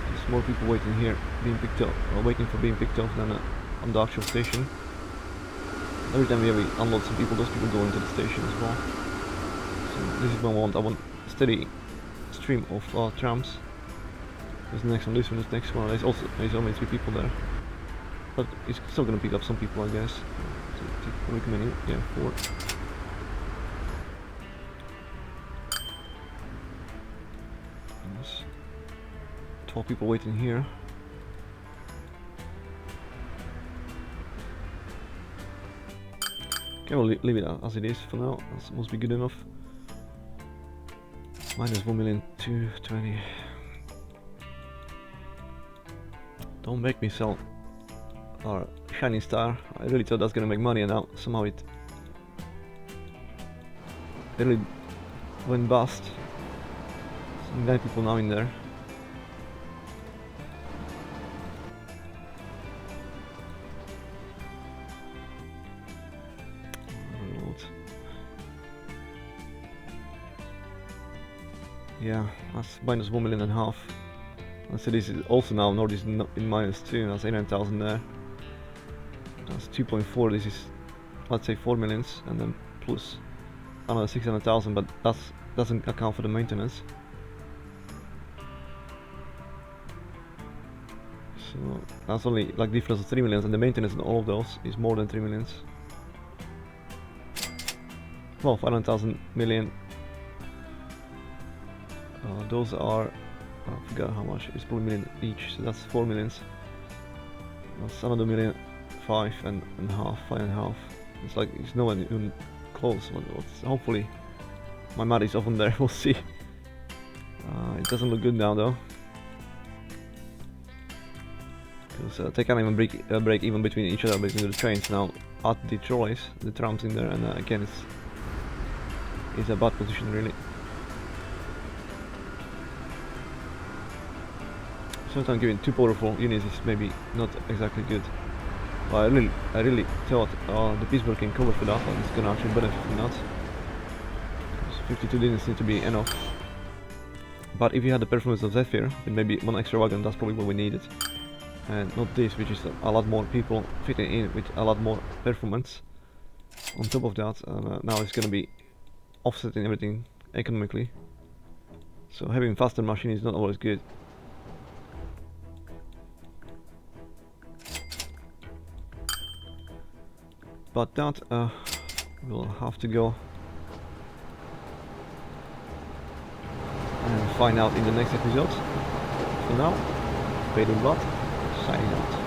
There's more people waiting here, being picked up, or waiting for being picked up than on the actual station. Every time we unload some people, those people go into the station as well. So this is what I want. I want a steady stream of trams. There's the next one, this one, this next one. There's only 3 people there, but it's still gonna pick up some people, I guess. So, many? Yeah, 4. Yes. 12 people waiting here. Okay, we'll leave it as it is for now. That must be good enough. Minus 1,220,000. Don't make me sell our Shining Star. I really thought that's gonna make money, and now somehow it really went bust. Some 9 people now in there. Yeah, that's minus 1.5 million. So this is also now North is in -2. That's 800,000 there. That's 2.4. This is, let's say, 4 millions, and then plus another 600,000. But that doesn't account for the maintenance. So that's only like difference of 3 millions, and the maintenance in all of those is more than 3 millions. Well, 500,000 million. Those are, I forgot how much, it's probably 1 million each, so that's 4 millions. That's another 1.5 million and half, 5.5. It's like, it's nowhere even close. Hopefully my math is often there, we'll see. It doesn't look good now though. Because they can't even break even between each other, between the trains now at the trolleys, the trams in there, and again it's a bad position really. Sometimes giving too powerful units is maybe not exactly good. But I really thought the Pittsburgh can cover for that, and it's gonna actually benefit from that. Because 52 didn't seem to be enough. But if you had the performance of Zephyr, then maybe 1 extra wagon, that's probably what we needed. And not this, which is a lot more people fitting in with a lot more performance. on top of that, now it's gonna be offsetting everything economically. So having faster machine is not always good. But that we'll have to go and find out in the next episode. For now, Paid in Blood, signing out.